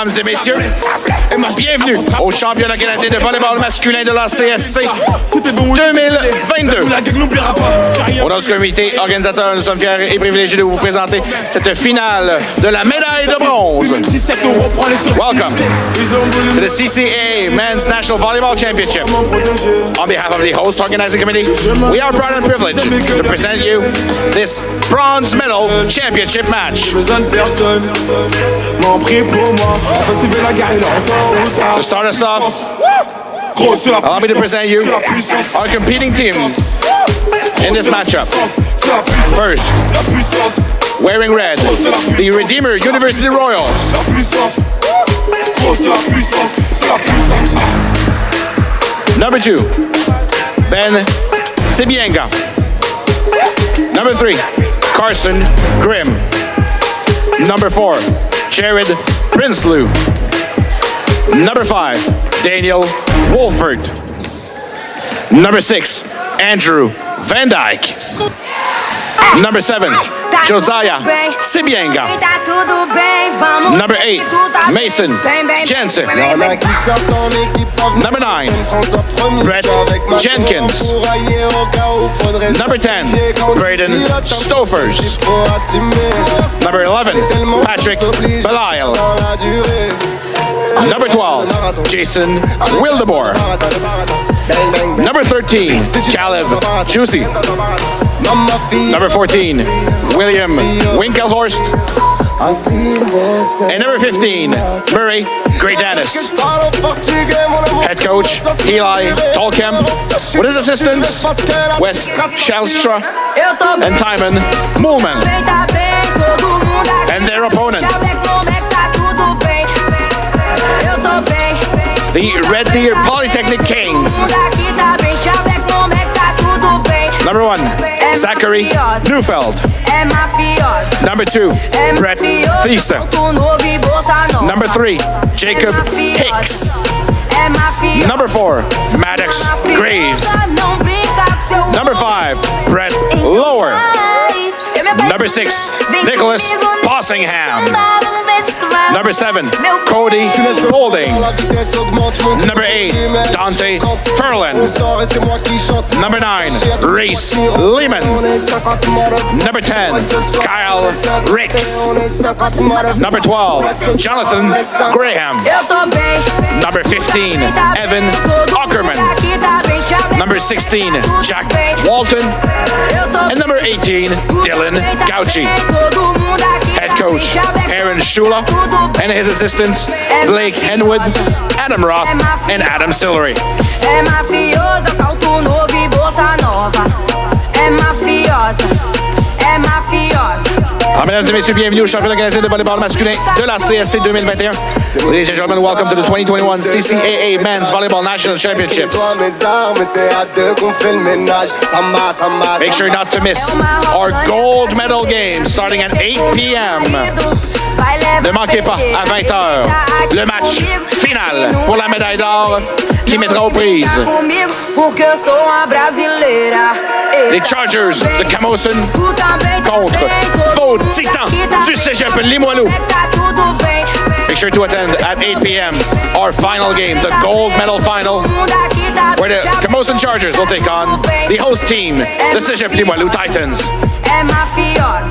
Mesdames et messieurs, bienvenue au championnat canadien de volleyball masculin de la CSC 2022. Au nom du comité organisateur, nous sommes fiers et privilégiés de vous présenter cette finale de la médaille de bronze. Welcome to the CCAA Men's National Volleyball Championship. On behalf of the host organizing committee, we are proud and privileged to present you this bronze medal championship match. To start us off, allow me to present you our competing teams in this matchup. First, wearing red, the Redeemer University Royals. Number 2, Ben Sibienga. Number 3, Carson Grimm. Number 4, Jared Prinsloo. Number 5, Daniel Wolford. Number 6, Andrew Van Dyke. Number 7, Josiah Sibienga. Number 8, Mason Jensen. Number 9, Brett Jenkins. Number 10, Braden Stofers. Number 11, Patrick Belial. Number 12, Jason Wildemore. Number 13, Caleb Juicy. Number 14, William Winkelhorst. And number 15, Murray Great-Dennis. Head coach, Eli Tolkemp. With his assistants, Wes Shelstra and Timon Moolman. And their opponent, the Red Deer Polytechnic Kings. Number 1, Zachary Neufeld. Number 2, Brett Thiesa. Number 3, Jacob Hicks. Number 4, Maddox Graves. Number 5, Brett Lower. Number 6, Nicholas Bossingham. Number 7, Cody Golding. Number 8, Dante Ferlin. Number 9, Reese Lehman. Number 10, Kyle Ricks. Number 12, Jonathan Graham. Number 15, Evan Ackerman. Number 16, Jack Walton. And number 18, Dylan Gauchi. Head coach, Aaron Shula, and his assistants, Blake Henwood, Adam Roth, and Adam Sillery. Alors, mesdames et messieurs, bienvenue au championnat canadien de volleyball masculin de la CSC 2021. Ladies and gentlemen, welcome to the 2021 CCAA Men's Volleyball National Championships. Make sure not to miss our gold medal game starting at 8 p.m. Ne manquez pas, à 20h, le match final pour la médaille d'or qui mettra aux prises les Chargers de Camosun contre vos Titans du Cégep Limoilou. Make sure to attend at 8 p.m. our final game, the gold medal final, where the Camosun Chargers will take on the host team, the Cégep Limoilou Titans.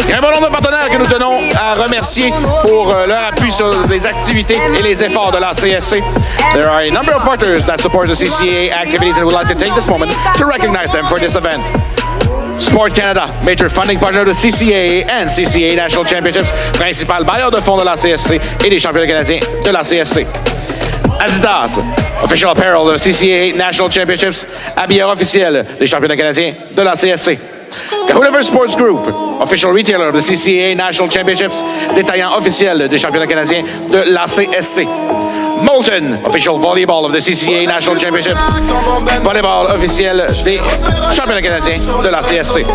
Il y a un bon nombre de partenaires que nous tenons à remercier pour leur appui sur les activités et les efforts de la CSC. There are a number of partners that support the CCAA activities and would like to take this moment to recognize them for this event. Sport Canada, major funding partner de CCAA and CCAA National Championships, principal bailleur de fonds de la CSC et des championnats canadiens de la CSC. Adidas, official apparel de CCAA National Championships, habilleur officiel des championnats canadiens de la CSC. Kahuniver Sports Group, official retailer of the CCAA National Championships, détaillant officiel des championnats canadiens de la CSC. Molten, official volleyball of the CCAA National Championships, volleyball officiel des championnats canadiens de la CSC.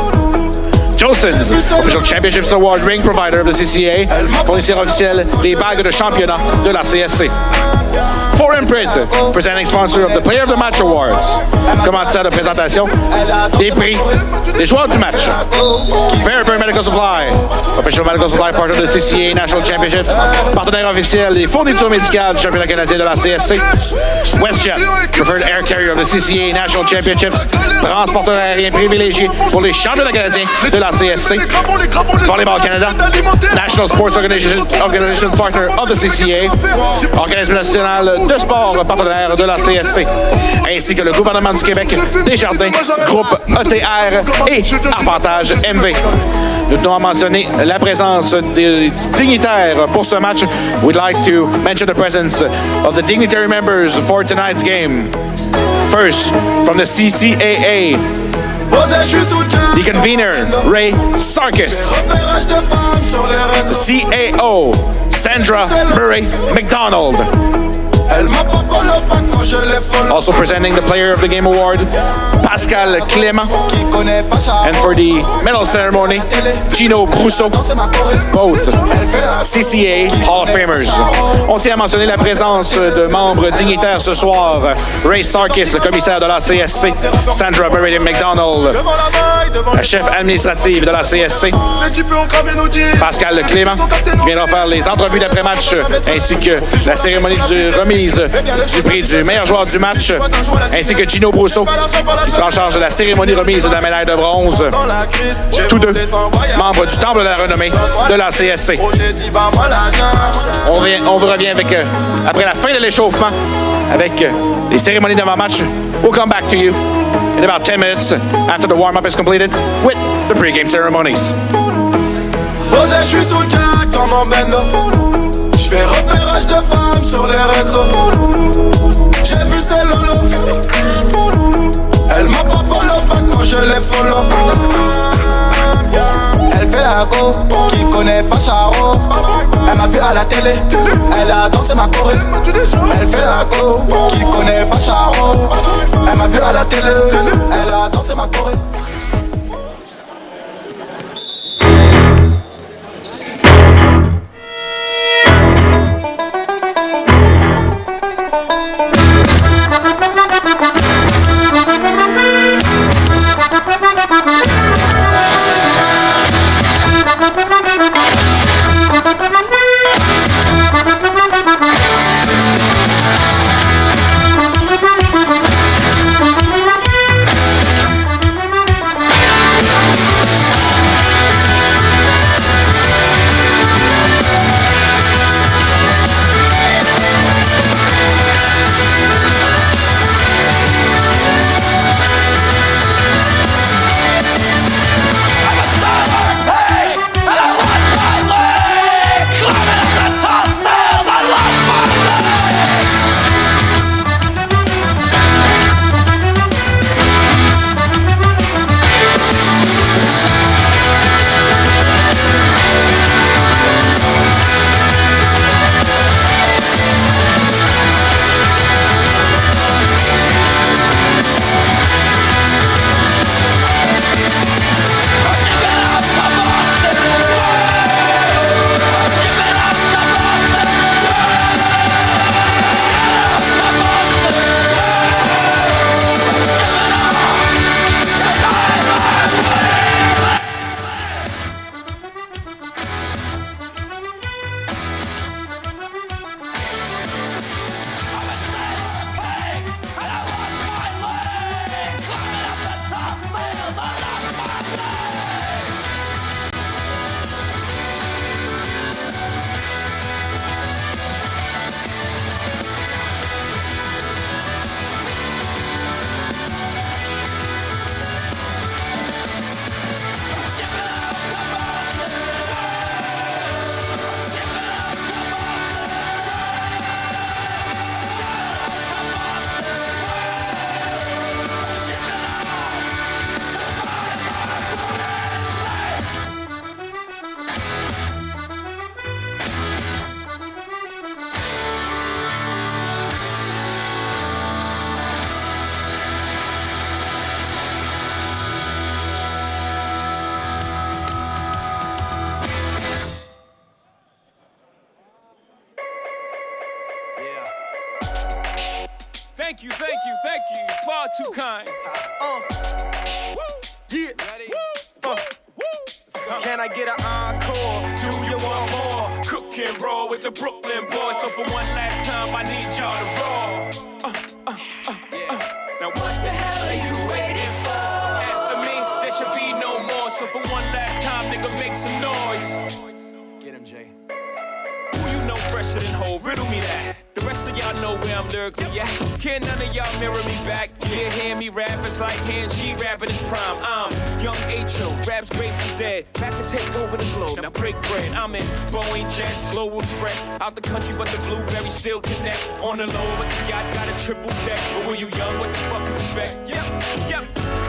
Jostens, official championships award ring provider of the CCAA, fournisseur officiel des bagues de championnat de la CSC. For Imprint, presenting sponsor of the Player of the Match Awards. Commanditaire de présentation des prix des joueurs du match. Fairburn Medical Supply, official medical supply partner de CCA National Championships, partenaire officiel des fournitures médicales du championnat canadien de la CSC. WestJet, preferred air carrier of the CCA National Championships, transporteur aérien privilégié pour les championnats canadiens de la CSC. Volleyball Canada, National Sports Organization partner of the CCA, organisme national de sport partenaire de la CSC, ainsi que le gouvernement du Québec, Desjardins, groupe ETR et Arpentage MV. Nous tenons à mentionner la présence des dignitaires pour ce match. We'd like to mention the presence of the dignitary members for tonight's game. First, from the CCAA, the convener, Ray Sarkis. The CAO, Sandra Murray McDonald. Also presenting the Player of the Game Award, Pascal Clément. And for the medal ceremony, Gino Brousseau, both CCA Hall of Famers. On tient à mentionner la présence de membres dignitaires ce soir. Ray Sarkis, le commissaire de la CSC, Sandra Murray McDonald, la chef administrative de la CSC, Pascal Clément, qui viendra faire les entrevues d'après-match, ainsi que la cérémonie de remise du prix du meilleur joueur du match, ainsi que Gino Brousseau, qui sera en charge de la cérémonie remise de la médaille de bronze. Tous deux membres du Temple de la renommée de la CSC. On vous revient avec, après la fin de l'échauffement, avec les cérémonies d'avant-match. We'll come back to you in about 10 minutes after the warm-up is completed with the pre-game ceremonies. Je suis sous Jack dans mon bendo. J'fais repérage de femmes sur les réseaux. J'ai vu ses lolos. Elle m'a pas follow pas quand je les follow. Elle fait la go, qui connaît pas Charo. Elle m'a vu à la télé, elle a dansé ma choré. Elle fait la go, qui connaît pas Charo. Elle m'a vu à la télé, elle a dansé ma choré. thank you. Far too kind. Yeah. Can I get an encore? Do you want more? Cook and roll with the Brooklyn boys. So for one last time, I need y'all to roll. Now what the hell are you waiting for? After me, there should be no more. So for one last time, nigga, make some noise. Get him, Jay. Who you know fresher than Ho? Riddle me that. The rest of y'all know where I'm lyrically at. Can none of y'all mirror me back? Yeah, hear me rap, it's like hand G rapping his prime. I'm young H.O., raps Grateful Dead, back to take over the globe. Now break bread, I'm in Boeing Jets, Global Express. Out the country, but the blueberries still connect. On the low, but the yacht got a triple deck. But when you young, what the fuck you expect? Yep.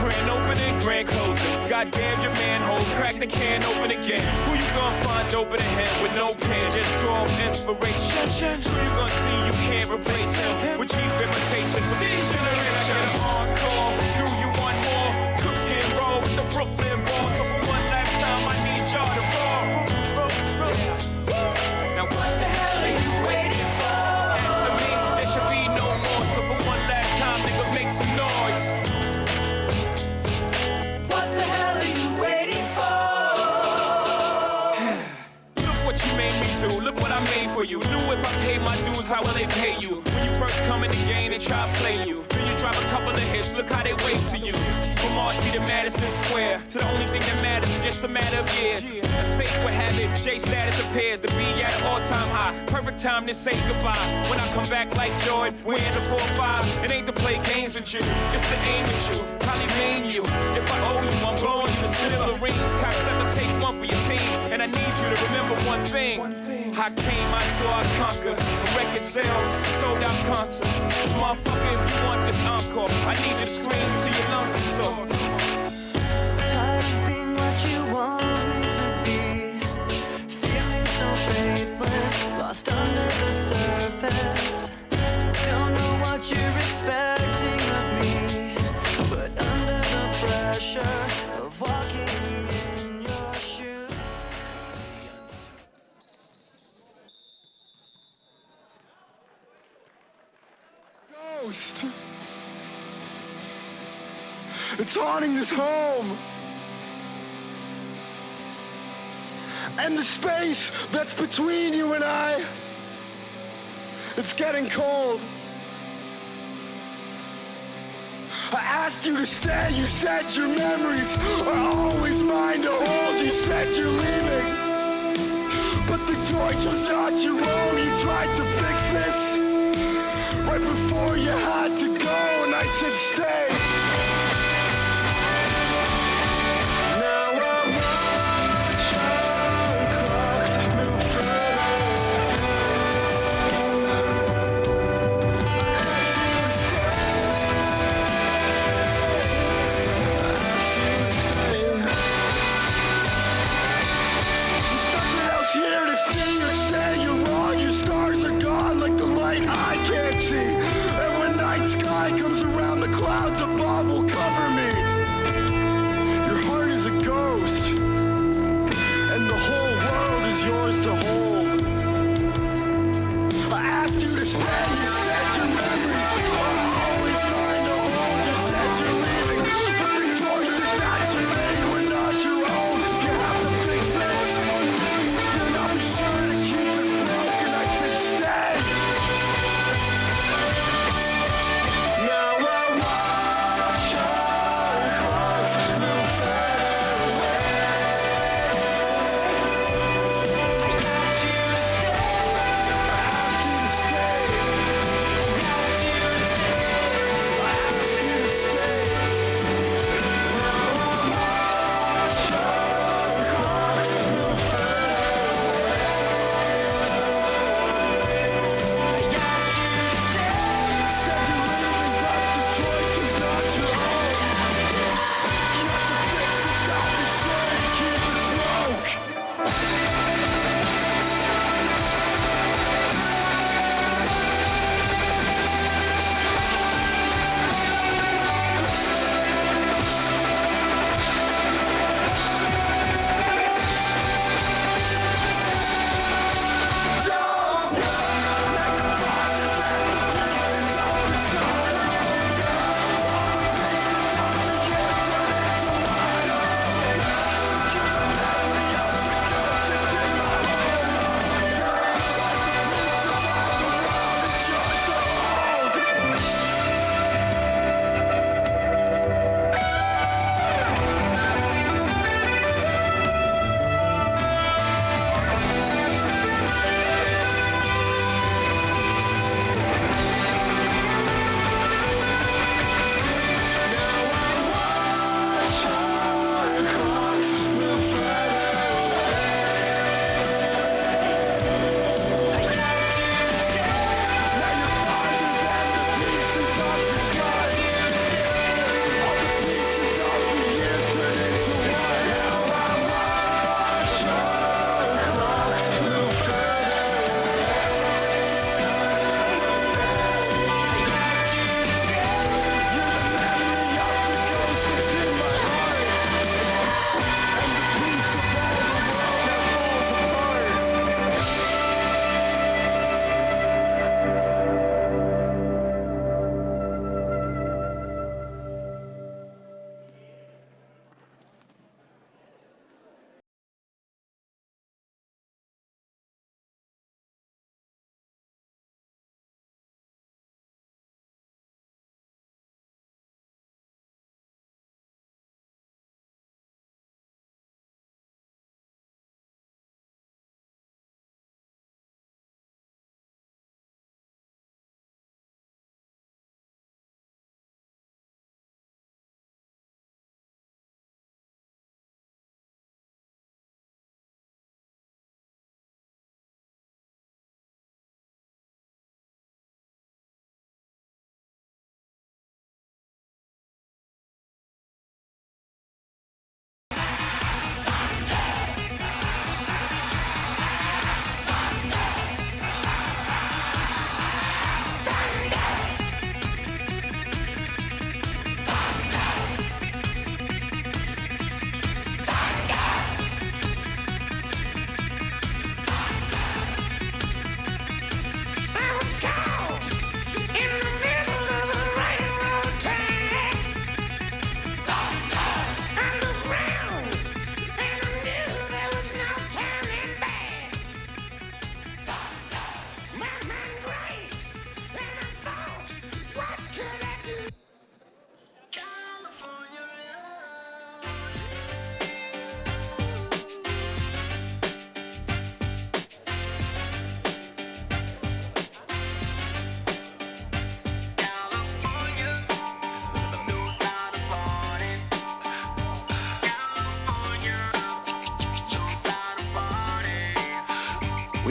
Grand opening, grand closing. Goddamn your manhole, crack the can open again. Who you gonna find open a hand with no pen? Just draw inspiration. Who you gonna see? You can't replace him with cheap imitation for these generations. Encore, do you want more? Cook and roll with the Brooklyn boys. So for one last time, I need y'all to roll. Now what the hell are you waiting for? After me, there should be no more. So for one last time, nigga, make some noise. What the hell are you waiting for? Look what you made me do. Look what I made for you. Knew if I paid my dues, how will they pay you? When you first come in the game, they try to play you. Then you drop a couple of hits, look how they wave to you. From Marcy to Madison Square, to the only thing that matters is just a matter of years. As fate would have it, J status appears to be at an all-time high. Perfect time to say goodbye. When I come back like Jordan, we're in the 4-5. It ain't to play games with you, it's to aim at you. Probably maim you. If I owe you, I'm blowing you the smithereens. Cocksucker, take one for your team. And I need you to remember one thing. I came, I saw, I conquered. The record sales, sold out concerts. Motherfucker, if you want this encore, I need you to scream till your lungs get sore. Tired of being what you want me to be. Feeling so faithless, lost under the surface. Don't know what you're expecting of me, but under the pressure of walking in your shoes. Ghost! It's haunting this home! And the space that's between you and I, it's getting cold. I asked you to stay, you said your memories are always mine to hold. You said you're leaving, but the choice was not your own. You tried to fix this right before you had to go, and I said stay. Now I watch our clocks move further. I asked you to stay. I asked you to stay. There's nothing else here to see or say. You're wrong, your stars are gone like the light I can't see. And when night sky comes around, the clouds above will cover me. Your heart is a ghost, and the whole world is yours to hold. I asked you to stay, you said your memories are always mine to hold. You said you're leaving, but the choices that you made were not your own. You have to fix this, then I'll be sure to keep it broken. I said stay. Now I watch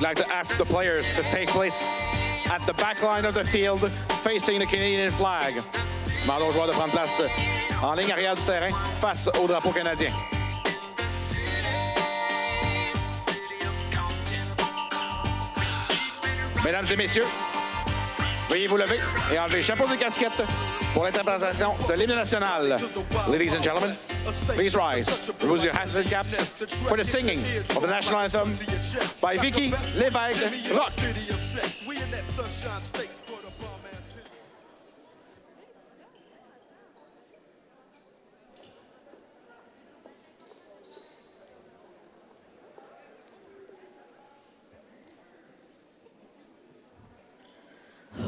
we'd like to ask the players to take place at the back line of the field, facing the Canadian flag. Demandons aux joueurs de prendre place en ligne arrière du terrain, face au drapeau canadien. Mesdames et messieurs, veuillez vous lever et enlever le chapeau de casquette pour l'interprétation de l'hymne national. Ladies and gentlemen, please rise. Remove your hats and caps for the singing of the national anthem by Vicky Lévesque Rock.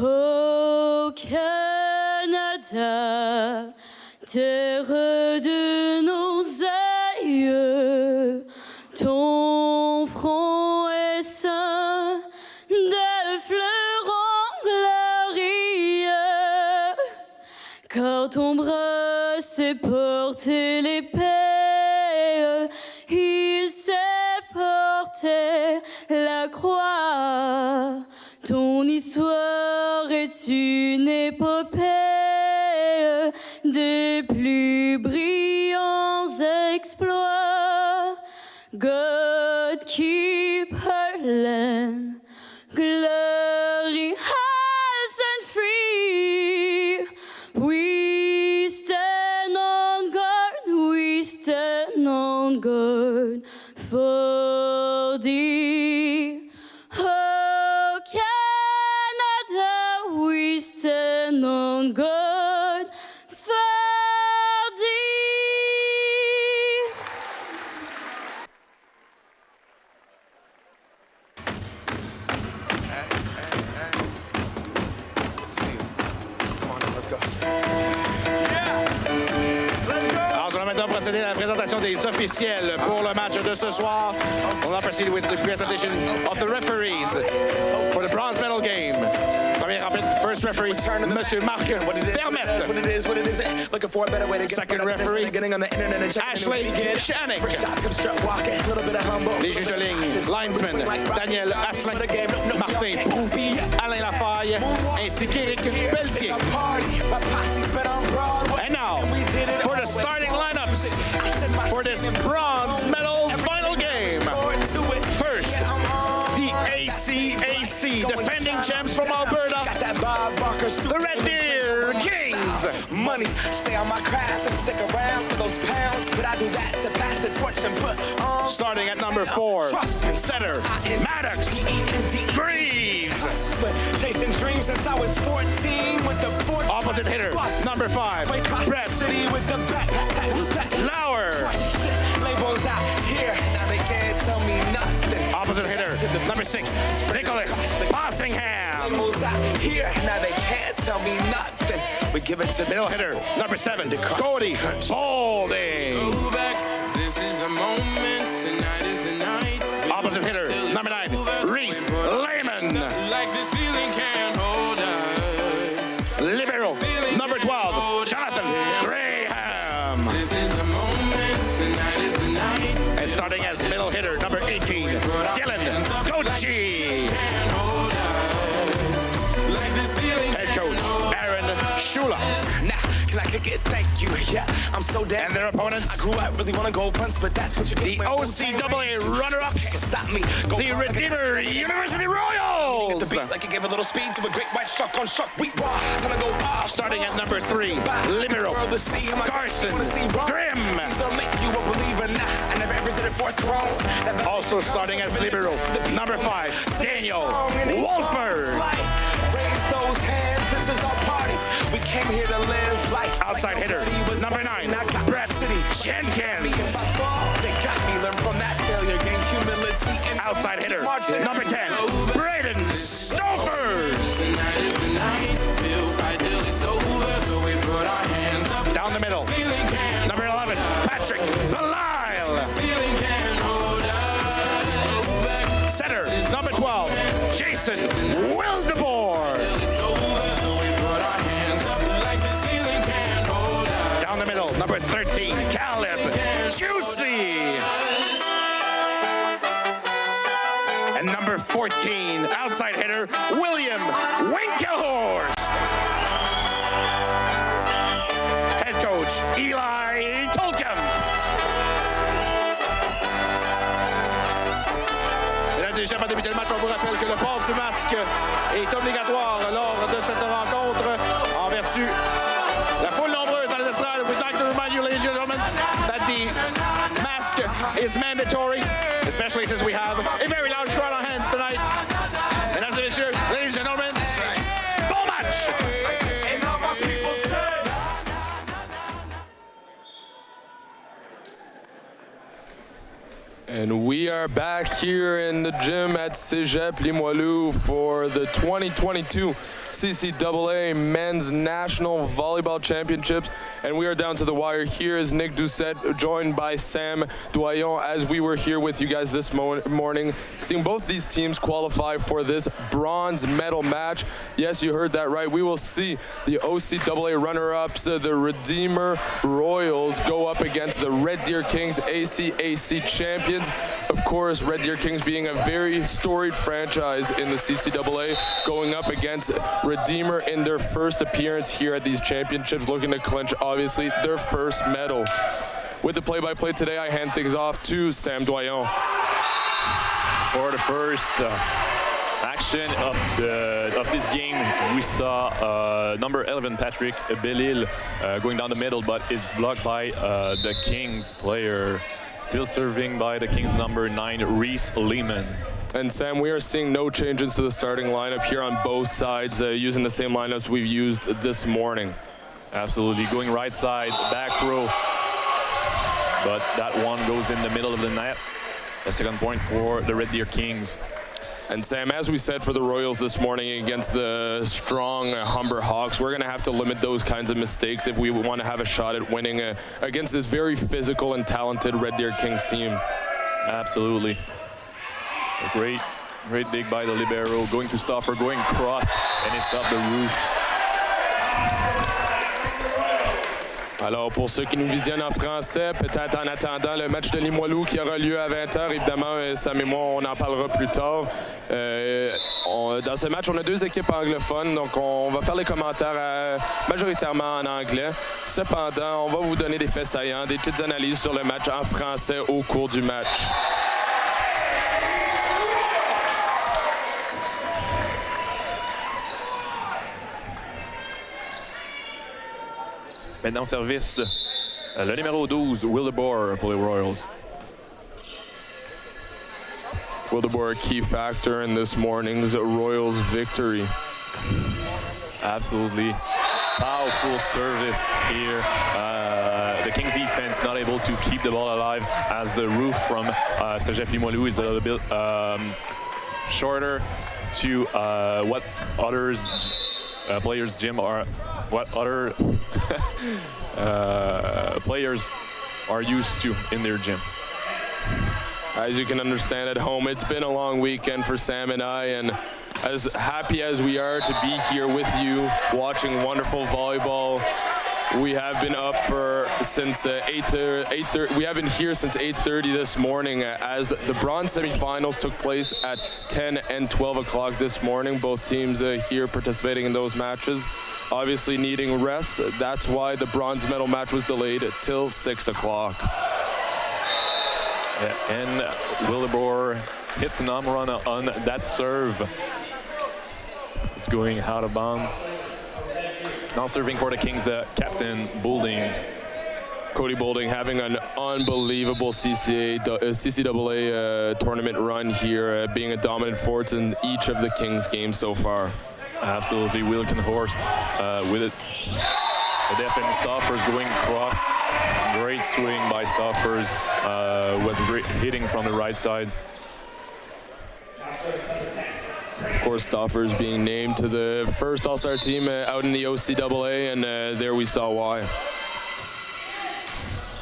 Ô Canada, terre de nos aïeux, ton front est ceint de fleurons glorieux, car ton bras s'est porté l'épée, il s'est porté la croix. Ton histoire est une épopée des plus brillants exploits. God keep her land, glorious and free. We stand on guard for thee. Oh, Canada, we stand on guard for thee. Alors, nous allons maintenant procéder à la présentation des officiels pour le match de ce soir. On va proceed with the presentation of the referees for the bronze medal game. Premier arbitre, first referee, Monsieur Marc Vermette. Second referee, Ashley Shanik. Les juges de ligne, linesmen, Daniel Asselin, Martin Proux, Alain Lafaille, ainsi qu'Éric Pelletier. And now, for the starting lineups for this bronze medal final game. First, the ACAC, defending champs from Alberta, the Red Deer Kings. Money, stay on my craft and stick around for those pounds, but I do that to pass the torch and put on. Starting at number 4, setter, Maddox Greaves. Chasing dreams since I was 14 with the 14. Opposite hitter, number 5, Brett City with the back. Lauer. Labels out here, now they can't tell me nothing. Opposite hitter, number 6, Nicholas Bossingham. Labels out here, now they can't tell me nothing. We give it to Middle hitter, number 7, Cody Balding. Go back, this is the moment, tonight is the night. Opposite hitter, number 9, Reese Lehman. Like the ceiling can't hold us. Libero, number 12, Jonathan Graham. This is the moment, tonight is the night. And starting as middle hitter, number 18, Dylan Gochi. Can't hold us. Like the ceiling Head coach, Aaron Shula. Nah, can I kick it? Thank you. Yeah, I'm so damn. And their opponents, I grew up really wanna go fronts, but that's what you get. the OCAA runner-ups, Stop me. Go the Redeemer University Royals. the beat like it gave a little speed to a great white shark on shark. We raw. Time to go off. Starting at number 3, Libero, Carson Grimm. So make you a believer. Nah, I never ever did it for a throne. Never Also starting as libero, number 5, Daniel Wolford. Raise those hands. This is our party. We came here to live life. Outside hitter, number 9, Brett Jenkins. They got me. Learn from that failure. Gain humility. And Outside hitter, number 10, Braden Stoffers. Tonight is the night. We'll fight till it's over. So we put our hands up. Down the middle, Ceiling can't, number 11, Patrick Belisle. ceiling can't hold us. Back Setter, number 12, Jason Wildeboer. it's over. So we put our hands up. Like the ceiling can't hold us. Down the middle, number 13, Caleb Juicy. And number 14, outside hitter, William Winkelhorst. Head coach, Eli Tolkien. Mesdames et messieurs, avant de débuter le match, on vous rappelle que le port du masque est obligatoire lors de cette rencontre en vertu de la foule nombreuse dans les estrades. We'd like to remind you, ladies and gentlemen, that the mask is mandatory, especially since we have a very large crowd on hands tonight. Mesdames et messieurs, ladies and gentlemen, bon match! And we are back here in the gym at Cégep Limoilou for the 2022 CCAA Men's National Volleyball Championships. And we are down to the wire. Here is Nick Doucette, joined by Sam Doyon, as we were here with you guys this morning, seeing both these teams qualify for this bronze medal match. Yes, you heard that right. We will see the OCAA runner-ups, the Redeemer Royals, go up against the Red Deer Kings, ACAC champions. Of course, Red Deer Kings being a very storied franchise in the CCAA, going up against Redeemer in their first appearance here at these championships, looking to clinch, obviously, their first medal. With the play-by-play today, I hand things off to Sam Doyon. For the first action of this game, we saw number 11 Patrick Bellil going down the middle, but it's blocked by the Kings player. Still serving by the Kings number 9, Reese Lehman. And Sam, we are seeing no changes to the starting lineup here on both sides, using the same lineups we've used this morning. Absolutely, going right side, back row. But that one goes in the middle of the net. A second point for the Red Deer Kings. And Sam, as we said for the Royals this morning against the strong Humber Hawks, we're going to have to limit those kinds of mistakes if we want to have a shot at winning against this very physical and talented Red Deer Kings team. Absolutely. A great dig by the libero, going to Stauffer, going cross, and it's off the roof. Alors, pour ceux qui nous visionnent en français, peut-être en attendant le match de Limoilou qui aura lieu à 20h, évidemment, Sam et moi, on en parlera plus tard. Dans ce match, on a deux équipes anglophones, donc on va faire les commentaires majoritairement en anglais. Cependant, on va vous donner des faits saillants, des petites analyses sur le match en français au cours du match. Maintenant au service, le numéro 12, Wildeboer pour les Royals. Wildeboer, a key factor in this morning's Royals victory. Absolutely. Powerful service here. The Kings defense not able to keep the ball alive as the roof from Cégep Limoilou is a little bit shorter to what others players' gym are. What other players are used to in their gym. As you can understand at home, it's been a long weekend for Sam and I, and as happy as we are to be here with you watching wonderful volleyball, we have been up since 8:30. We have been here since 8:30 this morning as the bronze semifinals took place at 10 and 12 o'clock this morning. Both teams here participating in those matches, obviously needing rest. That's why the bronze medal match was delayed till 6 o'clock. And Wildeboer hits an home run on that serve. It's going out of bounds. Now serving for the Kings, the captain, Boulding. Cody Boulding having an unbelievable CCAA tournament run here, being a dominant force in each of the Kings games so far. Absolutely, Wilkenhorst with it. The defense Stoffers going across. Great swing by Stoffers. Was great hitting from the right side. Of course, Stoffers being named to the first All-Star team out in the OCAA, and there we saw why.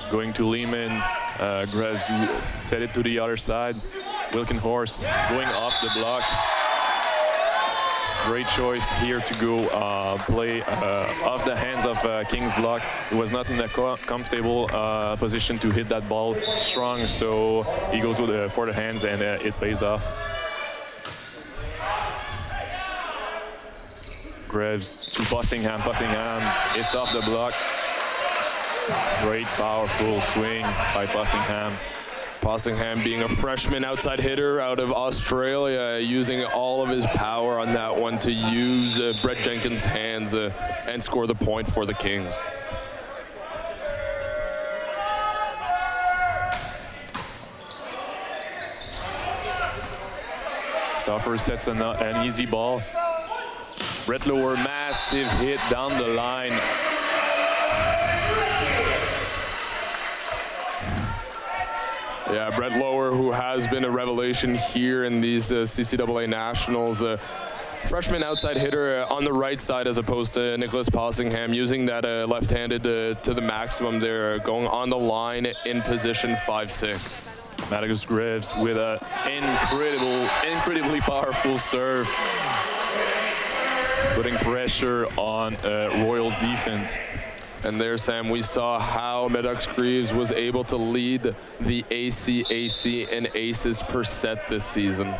Going to Lehman, Graves set it to the other side. Wilkenhorst going off the block. Great choice here to go play off the hands of King's block. He was not in a comfortable position to hit that ball strong, so he goes with, for the hands, and it pays off. Graves to Bussingham. Bussingham is off the block. Great powerful swing by Bussingham. Bussingham being a freshman outside hitter out of Australia, using all of his power on that one to use Brett Jenkins' hands and score the point for the Kings. Stauffer sets an easy ball. Brett Lower, massive hit down the line. Yeah, Brett Lower, who has been a revelation here in these CCAA Nationals. Freshman outside hitter on the right side as opposed to Nicholas Bussingham, using that left-handed to the maximum there, going on the line in position 5-6. Maddox Graves with an incredibly powerful serve, putting pressure on Royals defense. And there, Sam, we saw how Maddox Graves was able to lead the ACAC in aces per set this season.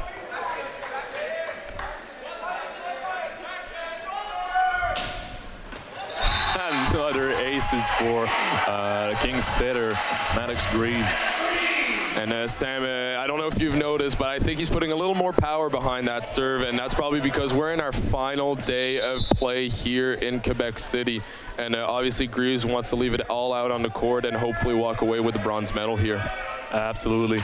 Another aces for Kings setter Maddox Graves. And Sam, I don't know if you've noticed, but I think he's putting a little more power behind that serve, and that's probably because we're in our final day of play here in Quebec City. And obviously Greaves wants to leave it all out on the court and hopefully walk away with the bronze medal here. Absolutely.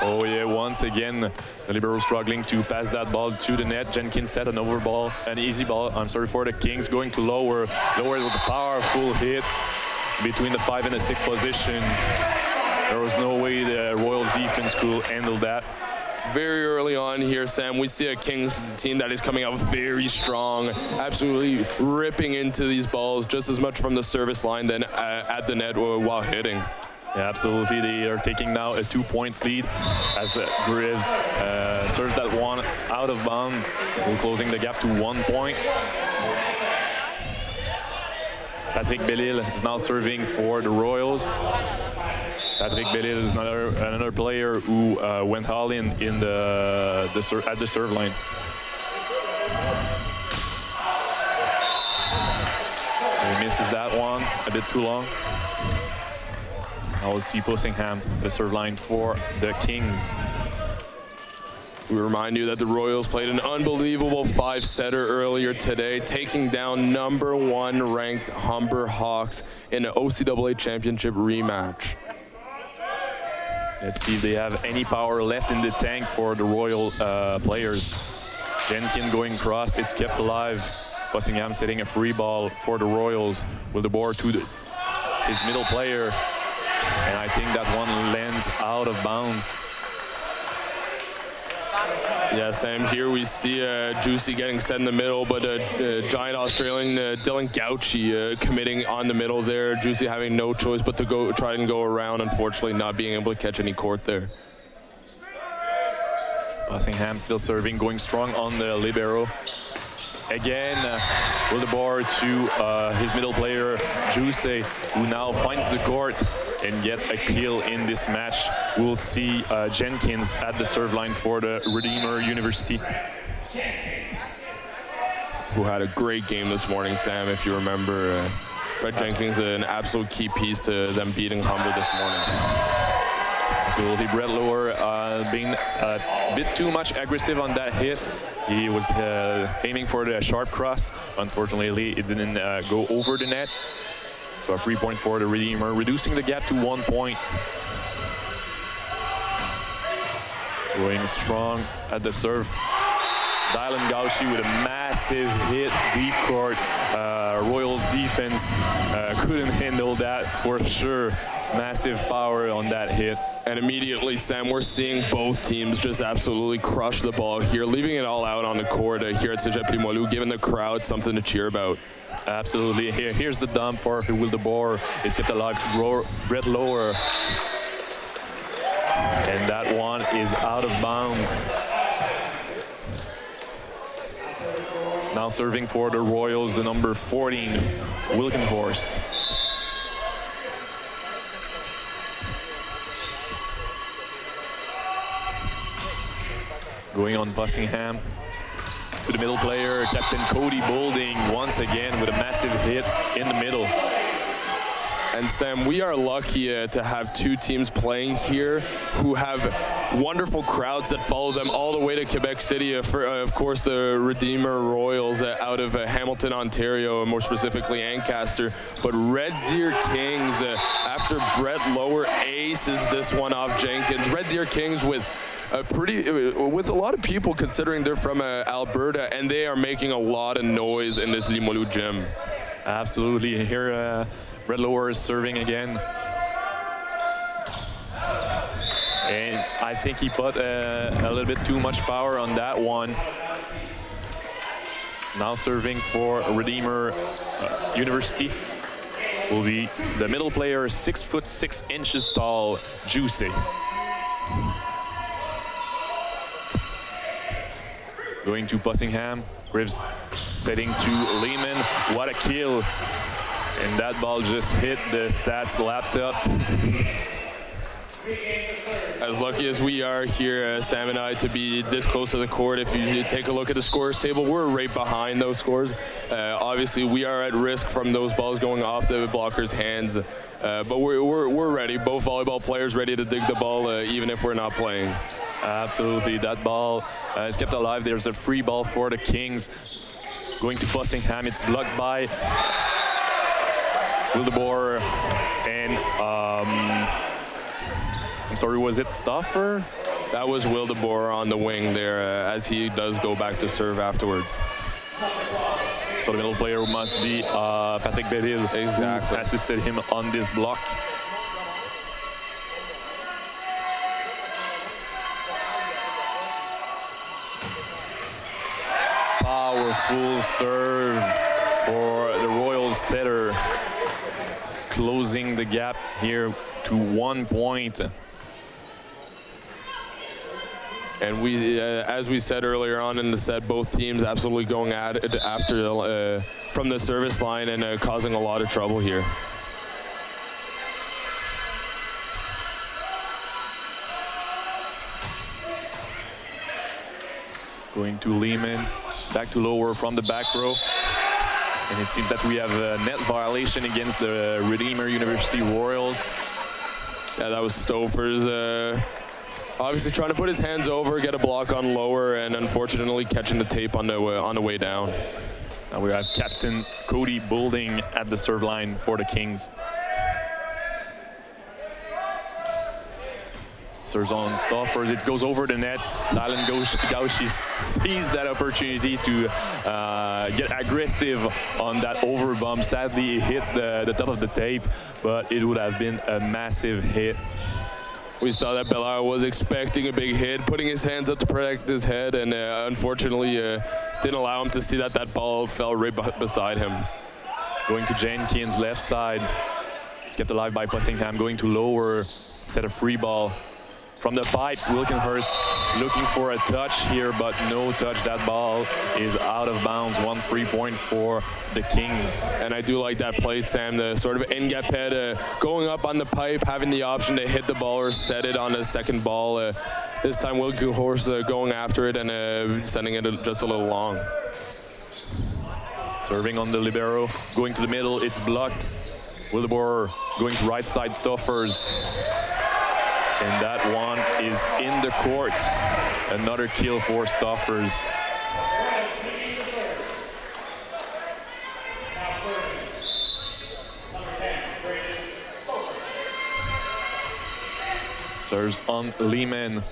Oh yeah, once again, the Liberals struggling to pass that ball to the net. Jenkins set an easy ball, for the Kings, going to Lower with a powerful hit between the 5 and the 6 position. There was no way the Royals defense could handle that. Very early on here, Sam, we see a Kings team that is coming out very strong, absolutely ripping into these balls just as much from the service line than at the net while hitting. Yeah, absolutely. They are taking now a 2-point lead as Graves serves that one out of bounds, closing the gap to 1 point. Patrick Bellil is now serving for the Royals. Patrick Bellil is another player who went all in at the serve line. He misses that one a bit too long. Now we'll see Bussingham, the serve line for the Kings. We remind you that the Royals played an unbelievable 5-setter earlier today, taking down #1 ranked Humber Hawks in an OCAA championship rematch. Let's see if they have any power left in the tank for the Royal players. Jenkins going cross, it's kept alive. Bussingham setting a free ball for the Royals with the ball to his middle player. And I think that one lands out of bounds. Yeah, Sam, here we see Juicy getting set in the middle, but giant Australian Dylan Gauchi committing on the middle there. Juicy having no choice but to try and go around, unfortunately not being able to catch any court there. Bussingham still serving, going strong on the libero. Again, with the ball to his middle player, Juicy, who now finds the court and get a kill in this match. We'll see Jenkins at the serve line for the Redeemer University. Who had a great game this morning, Sam, if you remember. Brett Jenkins, an absolute key piece to them beating Humber this morning. Absolutely, Brett Lower being a bit too much aggressive on that hit. He was aiming for the sharp cross. Unfortunately, it didn't go over the net. So a 3-point for the Redeemer, reducing the gap to 1 point. Going strong at the serve. Dylan Gauchi with a massive hit deep court. Royals defense couldn't handle that for sure. Massive power on that hit. And immediately, Sam, we're seeing both teams just absolutely crush the ball here, leaving it all out on the court here at Cégep Limoilou, giving the crowd something to cheer about. Absolutely. Here's the dump for Will DeBoer. It's kept alive to Brett Lower. And that one is out of bounds. Now serving for the Royals, the number 14, Wilkenhorst. Going on Bussingham. to the middle player, Captain Cody Boulding, once again with a massive hit in the middle. And Sam, we are lucky to have two teams playing here who have wonderful crowds that follow them all the way to Quebec City. Of course, the Redeemer Royals out of Hamilton, Ontario, and more specifically Ancaster. But Red Deer Kings, after Brett Lower aces this one off Jenkins. Red Deer Kings with a lot of people considering they're from Alberta, and they are making a lot of noise in this Limoilou gym. Absolutely. Here, Red Lower is serving again. And I think he put a little bit too much power on that one. Now serving for Redeemer University will be the middle player, 6'6" tall, Juicy. Going to Bussingham, Griff's setting to Lehman. What a kill. And that ball just hit the stats laptop. As lucky as we are here, Sam and I, to be this close to the court, if you take a look at the scores table, we're right behind those scores. Obviously, we are at risk from those balls going off the blockers' hands, but we're ready. Both volleyball players ready to dig the ball, even if we're not playing. Absolutely, that ball is kept alive. There's a free ball for the Kings. Going to Bussingham, it's blocked by Wildeboer and I'm sorry, was it Stauffer? That was Wildeboer on the wing there, as he does go back to serve afterwards. So the middle player must be Patrick Bellil, exactly, who assisted him on this block. Powerful serve for the Royal setter, closing the gap here to 1 point. And we, as we said earlier on in the set, both teams absolutely going at it after from the service line and causing a lot of trouble here. Going to Lehman, back to Lower from the back row. And it seems that we have a net violation against the Redeemer University Royals. Yeah, that was Stouffer's obviously trying to put his hands over, get a block on Lower, and unfortunately catching the tape on the way down. Now we have Captain Cody Boulding at the serve line for the Kings. Serves on Stauffer, it goes over the net. Dylan Gauchi sees that opportunity to get aggressive on that over bump. Sadly, it hits the top of the tape, but it would have been a massive hit. We saw that Bellar was expecting a big hit, putting his hands up to protect his head, and unfortunately didn't allow him to see that ball fell right beside him. Going to Jenkins, left side. It's kept alive by Bussingham, going to Lower, set a free ball. From the pipe, Wilkenhurst looking for a touch here, but no touch. That ball is out of bounds. 1 free point for the Kings. And I do like that play, Sam, the sort of in-gap head, going up on the pipe, having the option to hit the ball or set it on a second ball. This time, Wilkenhurst going after it and sending it just a little long. Serving on the libero, going to the middle, it's blocked. Wildeboer going to right side, Stoffers. And that one is in the court. Another kill for Stoffers. Serves on Lehman.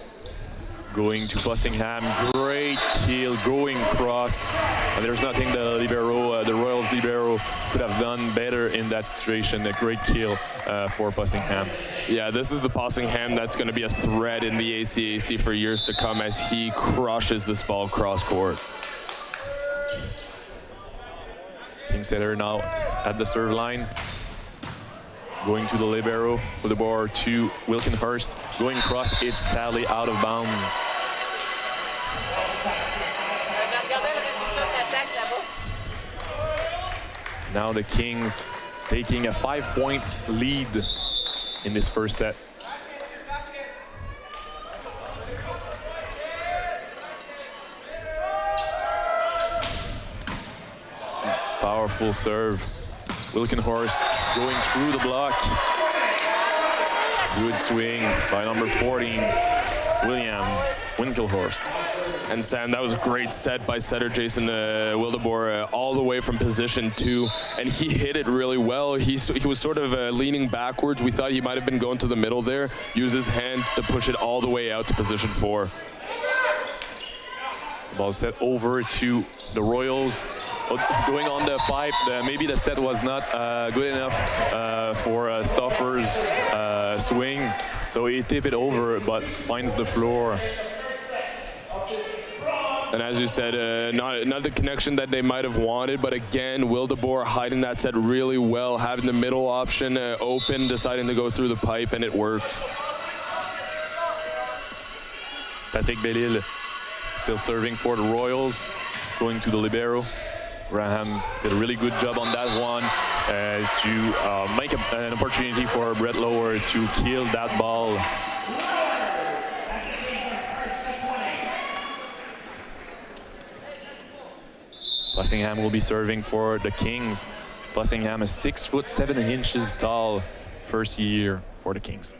Going to Bussingham. Great kill going across. And there's nothing the libero, the Royals libero could have done better in that situation. A great kill for Bussingham. Yeah, this is the Bussingham that's going to be a threat in the ACAC for years to come as he crushes this ball cross court. Kingsetter now at the serve line. Going to the libero with the ball to Wilkenhurst. Going across, it's sadly out of bounds. Now the Kings taking a 5-point lead in this first set. Powerful serve. Wilkenhorst going through the block. Good swing by number 14, William Winkelhorst. And Sam, that was a great set by setter Jason Wildeboer, all the way from position 2, and he hit it really well. He was sort of leaning backwards. We thought he might have been going to the middle there. Used his hand to push it all the way out to position 4. The ball set over to the Royals. Going on the pipe, maybe the set was not good enough for Stoffer's swing, so he tipped it over but finds the floor. And as you said, not the connection that they might have wanted, but again, Wildeboer hiding that set really well, having the middle option open, deciding to go through the pipe, and it worked. Patrick Bellil still serving for the Royals, going to the libero. Graham did a really good job on that one to make an opportunity for Brett Lower to kill that ball. Bussingham will be serving for the Kings. Bussingham is 6'7" tall, first year for the Kings.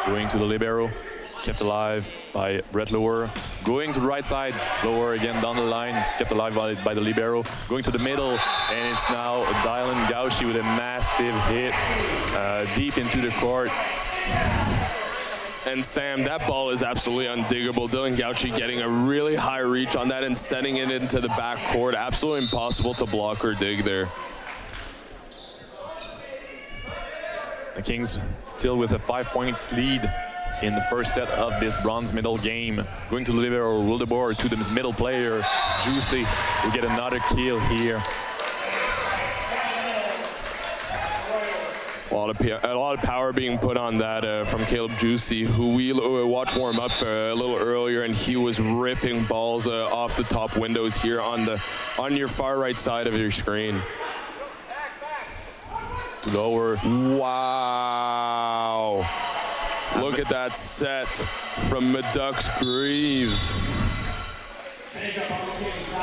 Going to the libero, kept alive by Brett Lower. Going to the right side, Lower again down the line, kept alive by the libero. Going to the middle, and it's now Dylan Gauchi with a massive hit deep into the court. And Sam, that ball is absolutely undiggable. Dylan Gauchi getting a really high reach on that and sending it into the back court. Absolutely impossible to block or dig there. The Kings still with a 5 points lead in the first set of this bronze medal game. Going to the libero, Wildeboer to the middle player, Juicy, will get another kill here. A lot of power being put on that from Caleb Juicy, who we watched warm up a little earlier, and he was ripping balls off the top windows here on your far right side of your screen. Lower. Wow. Look at that set from Madux Greaves.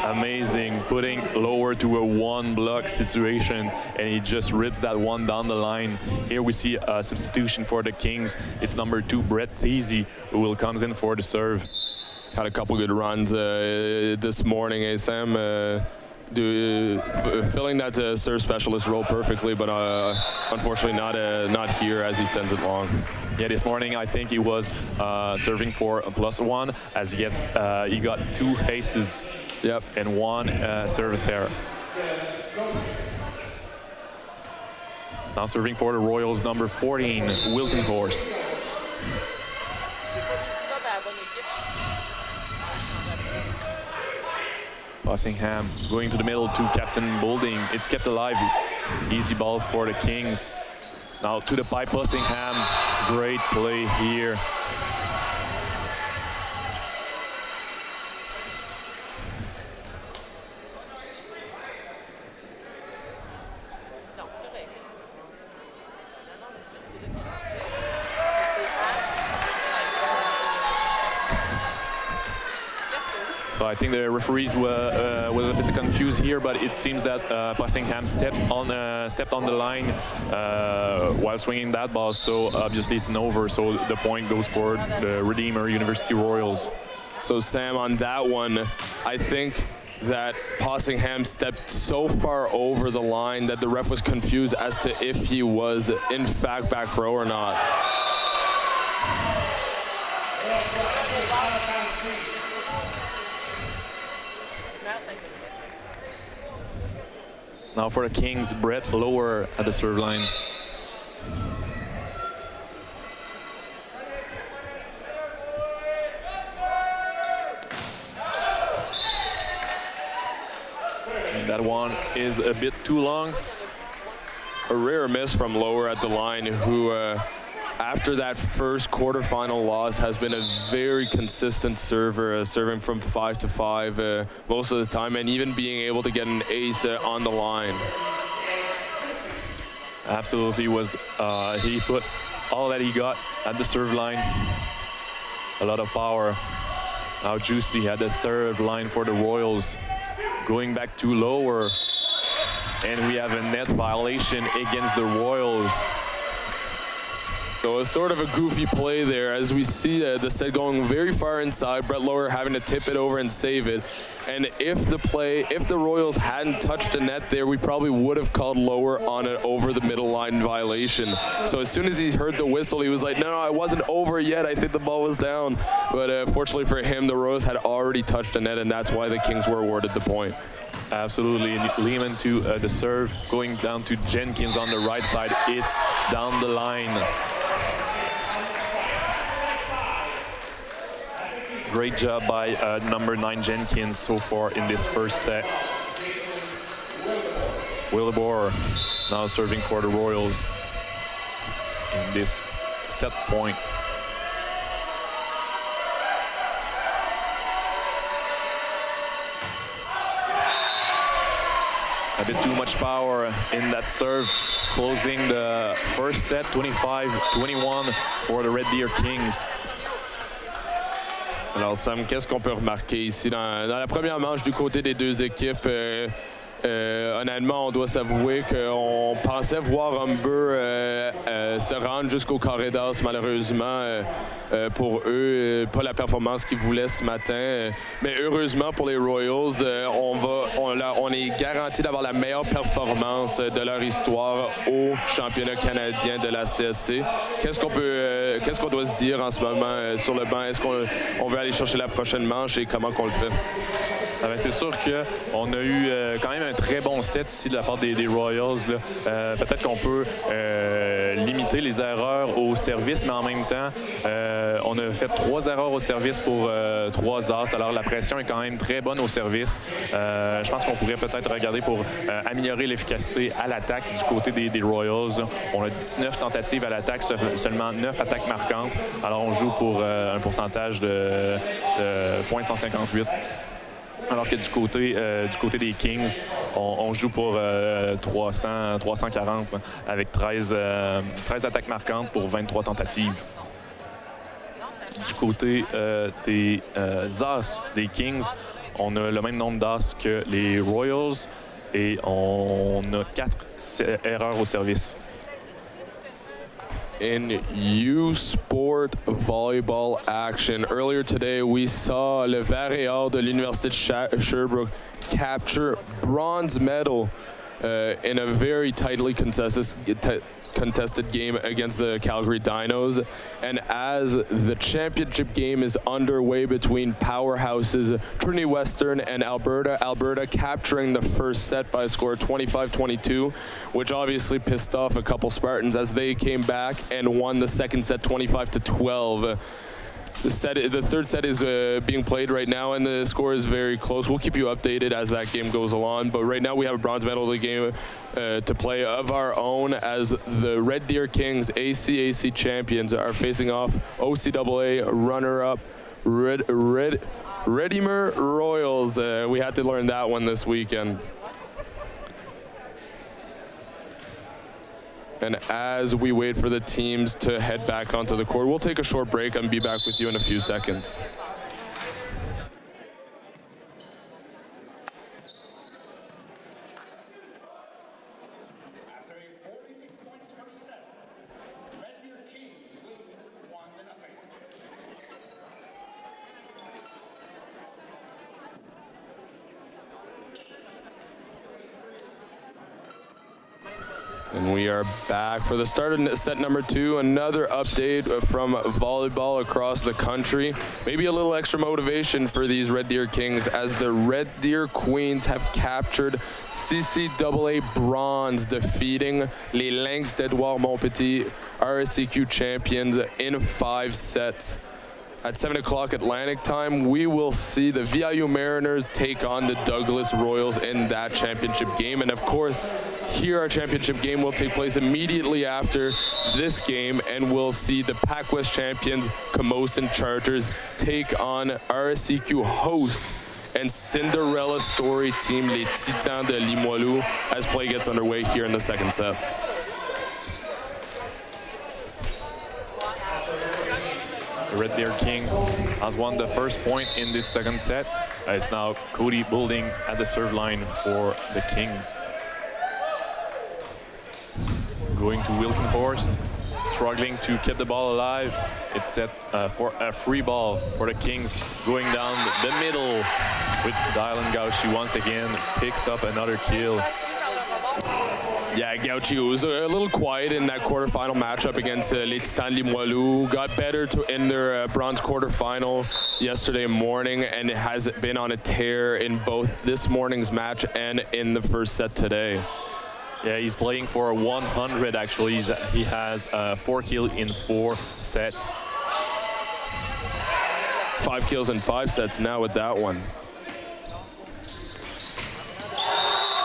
Amazing, putting Lower to a one block situation, and he just rips that one down the line. Here we see a substitution for the Kings. It's number 2, Brett Thiesy, who comes in for the serve. Had a couple good runs this morning, Sam? Filling that serve specialist role perfectly, but unfortunately not here as he sends it long. Yeah, this morning I think he was serving for a +1 as he got 2 aces. Yep. And 1 service error. Now serving for the Royals, number 14, Wilkenhorst. Bussingham going to the middle to Captain Boulding. It's kept alive. Easy ball for the Kings. Now to the pipe, Bussingham. Great play here. So I think the referees were a bit confused here, but it seems that Bussingham stepped on the line while swinging that ball. So obviously it's an over. So the point goes for the Redeemer University Royals. So Sam, on that one, I think that Bussingham stepped so far over the line that the ref was confused as to if he was in fact back row or not. Now for the Kings, Brett Lower at the serve line. And that one is a bit too long. A rare miss from Lower at the line, who after that first quarterfinal loss has been a very consistent server, serving from 5 to 5 most of the time, and even being able to get an ace on the line. Absolutely was, he put all that he got at the serve line. A lot of power. Now Juicy had the serve line for the Royals, going back to lower, and we have a net violation against the Royals. So it's sort of a goofy play there as we see the set going very far inside, Brett Lower having to tip it over and save it. And if the Royals hadn't touched the net there, we probably would have called Lower on an over the middle line violation. So as soon as he heard the whistle, he was like, no, I wasn't over yet. I think the ball was down. But fortunately for him, the Royals had already touched the net, and that's why the Kings were awarded the point. Absolutely. Lehman to the serve, going down to Jenkins on the right side. It's down the line. Great job by number 9 Jenkins so far in this first set. Volleyball now serving for the Royals in this set point. A bit too much power in that serve, closing the first set 25-21 for the Red Deer Kings. Alors Sam, qu'est-ce qu'on peut remarquer ici dans la première manche du côté des deux équipes? Honnêtement, on doit s'avouer qu'on pensait voir Humber se rendre jusqu'au carré d'as. Malheureusement, pour eux, pas la performance qu'ils voulaient ce matin. Mais heureusement pour les Royals, on est garanti d'avoir la meilleure performance de leur histoire au championnat canadien de la CSC. Qu'est-ce qu'on doit se dire en ce moment sur le banc? Est-ce qu'on veut aller chercher la prochaine manche et comment qu'on le fait? Ah ben c'est sûr qu'on a eu quand même un très bon set ici de la part des Royals. Peut-être qu'on peut limiter les erreurs au service, mais en même temps, on a fait 3 erreurs au service pour 3 as. Alors la pression est quand même très bonne au service. Je pense qu'on pourrait peut-être regarder pour améliorer l'efficacité à l'attaque du côté des Royals. On a 19 tentatives à l'attaque, seulement 9 attaques marquantes. Alors on joue pour un pourcentage de .158. Alors que du côté des Kings, on joue pour 340 avec 13 attaques marquantes pour 23 tentatives. Du côté des As des Kings, on a le même nombre d'As que les Royals et on a 4 erreurs au service. In U-Sport volleyball action. Earlier today, we saw Le Varéal de l'Université de Sherbrooke capture bronze medal in a very tightly contested game against the Calgary Dinos. And as the championship game is underway between powerhouses Trinity Western and Alberta capturing the first set by a score of 25-22, which obviously pissed off a couple Spartans as they came back and won the second set 25-12. The third set is being played right now, and the score is very close. We'll keep you updated as that game goes along. But right now we have a bronze medal game to play of our own as the Red Deer Kings, ACAC champions, are facing off OCAA runner-up Redimer Royals. We had to learn that one this weekend. And as we wait for the teams to head back onto the court, we'll take a short break and be back with you in a few seconds. After a 46 points first set, Red Deer Kings lead 1-0. And we are back for the start of set number 2. Another update from volleyball across the country. Maybe a little extra motivation for these Red Deer Kings as the Red Deer Queens have captured CCAA bronze, defeating les Lynx d'Edouard Montpetit, RSCQ champions, in 5 sets. At 7 o'clock Atlantic time, we will see the VIU Mariners take on the Douglas Royals in that championship game. And of course, here our championship game will take place immediately after this game, and we'll see the PacWest champions, Camosun Chargers, take on RSCQ hosts and Cinderella story team, les Titans de Limoilou, as play gets underway here in the second set. The Red Deer Kings has won the first point in this second set. It's now Cody Boulding at the serve line for the Kings. Going to Wilkenhorst, struggling to keep the ball alive. It's set for a free ball for the Kings. Going down the middle with Dylan Gauchi once again, picks up another kill. Yeah, Gauchi was a little quiet in that quarterfinal matchup against Les Titans Limoilou. Got better in their bronze quarterfinal yesterday morning and has been on a tear in both this morning's match and in the first set today. Yeah, he's playing for a 100 actually. He has 4 kills in 4 sets. 5 kills in 5 sets now with that one.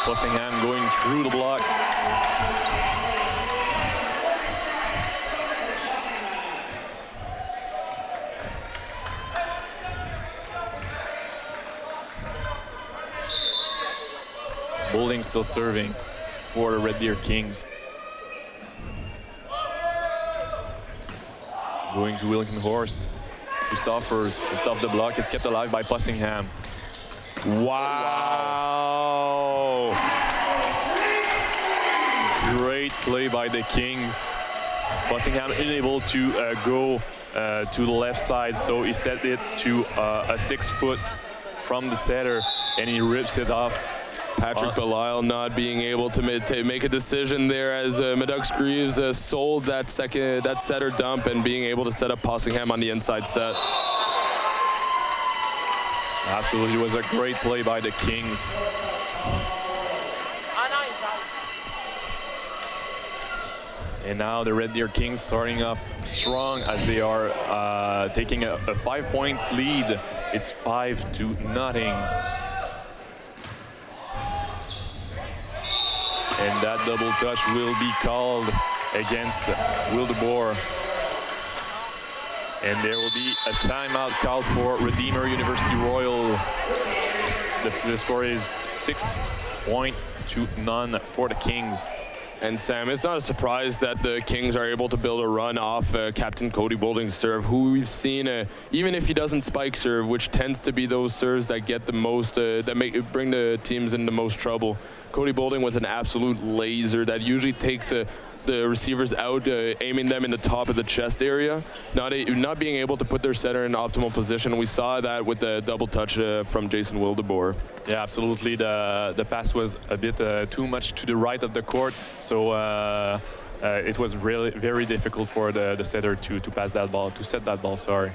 Bussingham going through the block. Boulding still serving for the Red Deer Kings. Going to Wilkenhorst. Christoffers, it's off the block. It's kept alive by Bussingham. Wow. Great play by the Kings. Bussingham unable to go to the left side, so he set it to a 6 foot from the setter, and he rips it off. Patrick Belisle not being able to make a decision there as Madux Greaves sold that setter dump and being able to set up Bussingham on the inside set. Absolutely, it was a great play by the Kings. And now the Red Deer Kings starting off strong as they are taking a 5 points lead. It's 5-0. And that double touch will be called against Wildeboer. And there will be a timeout called for Redeemer University Royal. The score is 6-0 for the Kings. And Sam, it's not a surprise that the Kings are able to build a run off Captain Cody Boulding's serve, who we've seen, even if he doesn't spike serve, which tends to be those serves that get the most, bring the teams in the most trouble. Cody Boulding with an absolute laser that usually takes the receivers out, aiming them in the top of the chest area, not being able to put their center in optimal position. We saw that with the double touch from Jason Wildeboer. Yeah, absolutely. The pass was a bit too much to the right of the court, so it was really very difficult for the setter to pass that ball, to set that ball. Sorry.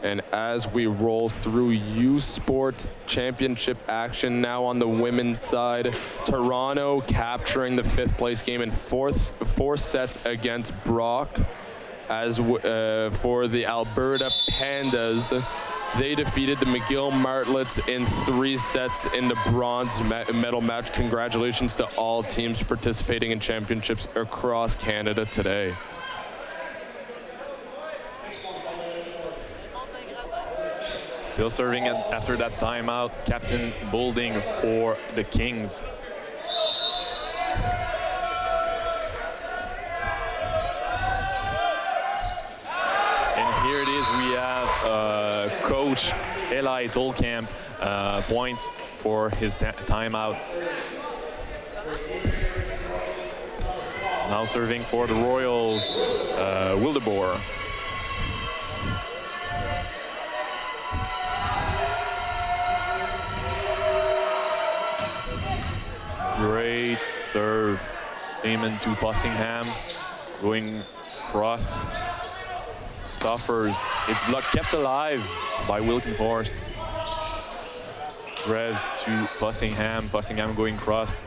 And as we roll through U Sport Championship action now on the women's side, Toronto capturing the 5th place game in 4 sets against Brock. As for the Alberta Pandas, they defeated the McGill Martlets in 3 sets in the bronze medal match. Congratulations to all teams participating in championships across Canada today. Still serving after that timeout, Captain Boulding for the Kings. And here it is, we have Coach Eli Tolkamp points for his timeout. Now serving for the Royals, Wildeboer. Great serve. Payment to Bussingham. Going cross. Stoffers. It's blocked, kept alive by Wilkenhorst. Revs to Bussingham. Bussingham going cross.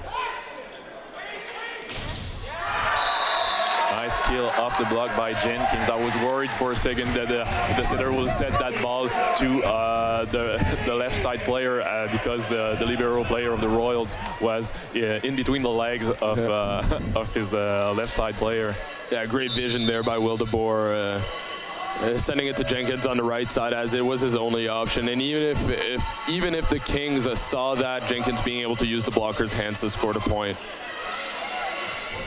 Nice kill off the block by Jenkins. I was worried for a second that the setter will set that ball to the left side player because the libero player of the Royals was in between the legs of his left side player. Yeah, great vision there by Wildeboer. Sending it to Jenkins on the right side as it was his only option. And even if the Kings saw that, Jenkins being able to use the blocker's hands to score the point.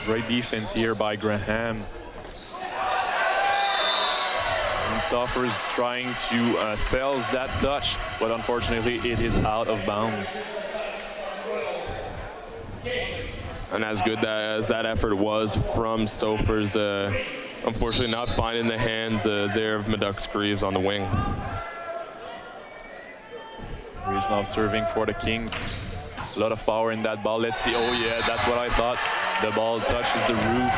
Great defense here by Graham. Stoffers trying to sales that touch, but unfortunately it is out of bounds. And as good as that effort was from Stoffers, unfortunately not finding the hands there of Madux Greaves on the wing. Greaves now serving for the Kings. A lot of power in that ball. Let's see. Oh yeah, that's what I thought. The ball touches the roof.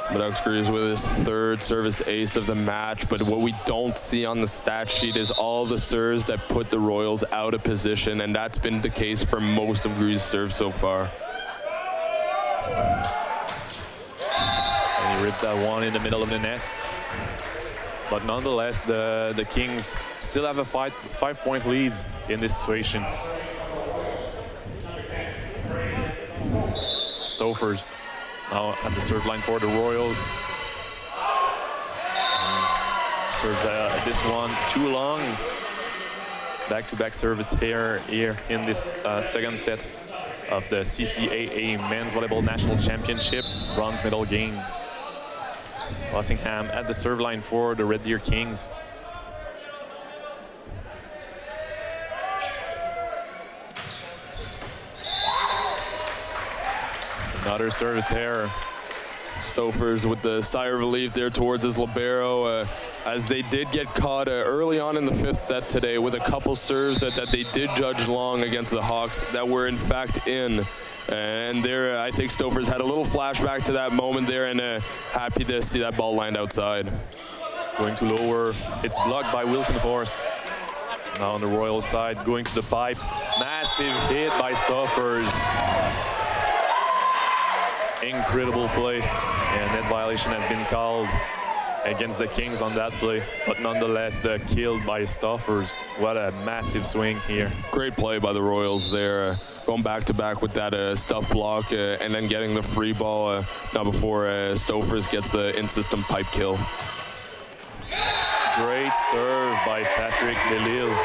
Madux Greaves with his third service ace of the match, but what we don't see on the stat sheet is all the serves that put the Royals out of position, and that's been the case for most of Greaves' serves so far. And he rips that one in the middle of the net. But nonetheless, the Kings still have a five-point lead in this situation. Stoffers now at the serve line for the Royals. Serves this one too long. Back-to-back service here in this second set of the CCAA Men's Volleyball National Championship bronze medal game. Rossingham at the serve line for the Red Deer Kings. Another service here. Stoffers with the sigh of relief there towards his libero, as they did get caught early on in the fifth set today with a couple serves that they did judge long against the Hawks that were in fact in. And there, I think Stoffers had a little flashback to that moment there, and happy to see that ball land outside. Going to lower, it's blocked by Wilkenhorst. Now on the Royal side, going to the pipe. Massive hit by Stoffers. Incredible play, and net violation has been called against the Kings on that play, but nonetheless the kill by Stoffers. What a massive swing here. Great play by the Royals there, going back-to-back with that stuff block and then getting the free ball now before Stoffers gets the in-system pipe kill. Great serve by Patrick Delisle.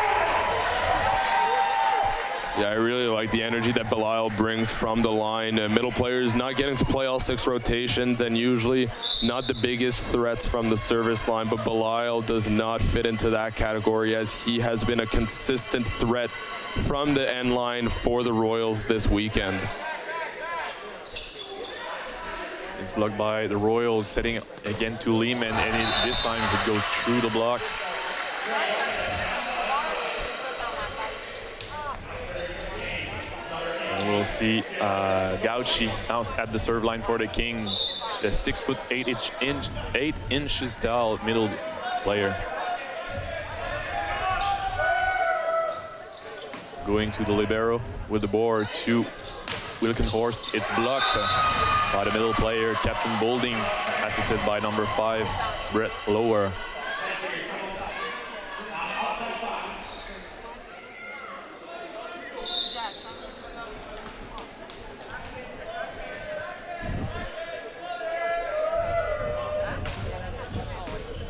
Yeah, I really like the energy that Belial brings from the line. Middle players not getting to play all 6 rotations and usually not the biggest threats from the service line, but Belial does not fit into that category as he has been a consistent threat from the end line for the Royals this weekend. It's blocked by the Royals, setting again to Lehman, and this time it goes through the block. We'll see Gauchi now at the serve line for the Kings. The 6'8" 8 inches tall middle player. Going to the libero with the board to Wilkenhorst. It's blocked by the middle player, Captain Bolding, assisted by number 5, Brett Lower.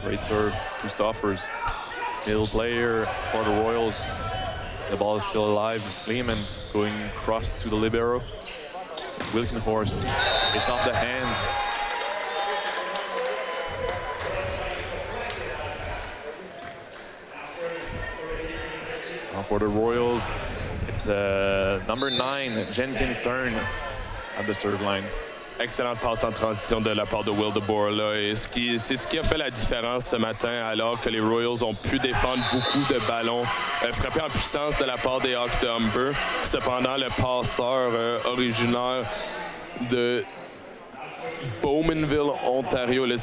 Great serve to Stoffers. Middle player for the Royals. The ball is still alive. Lehman going cross to the libero. Wilkenhorst. It's off the hands. Now for the Royals, it's number 9, Jenkins' turn at the serve line. Excellente passe en transition de la part de Wildeboer là, et c'est ce qui a fait la différence ce matin alors que les Royals ont pu défendre beaucoup de ballons frappés en puissance de la part des Hawks de Humber. Cependant, le passeur originaire de Bowmanville, Ontario, le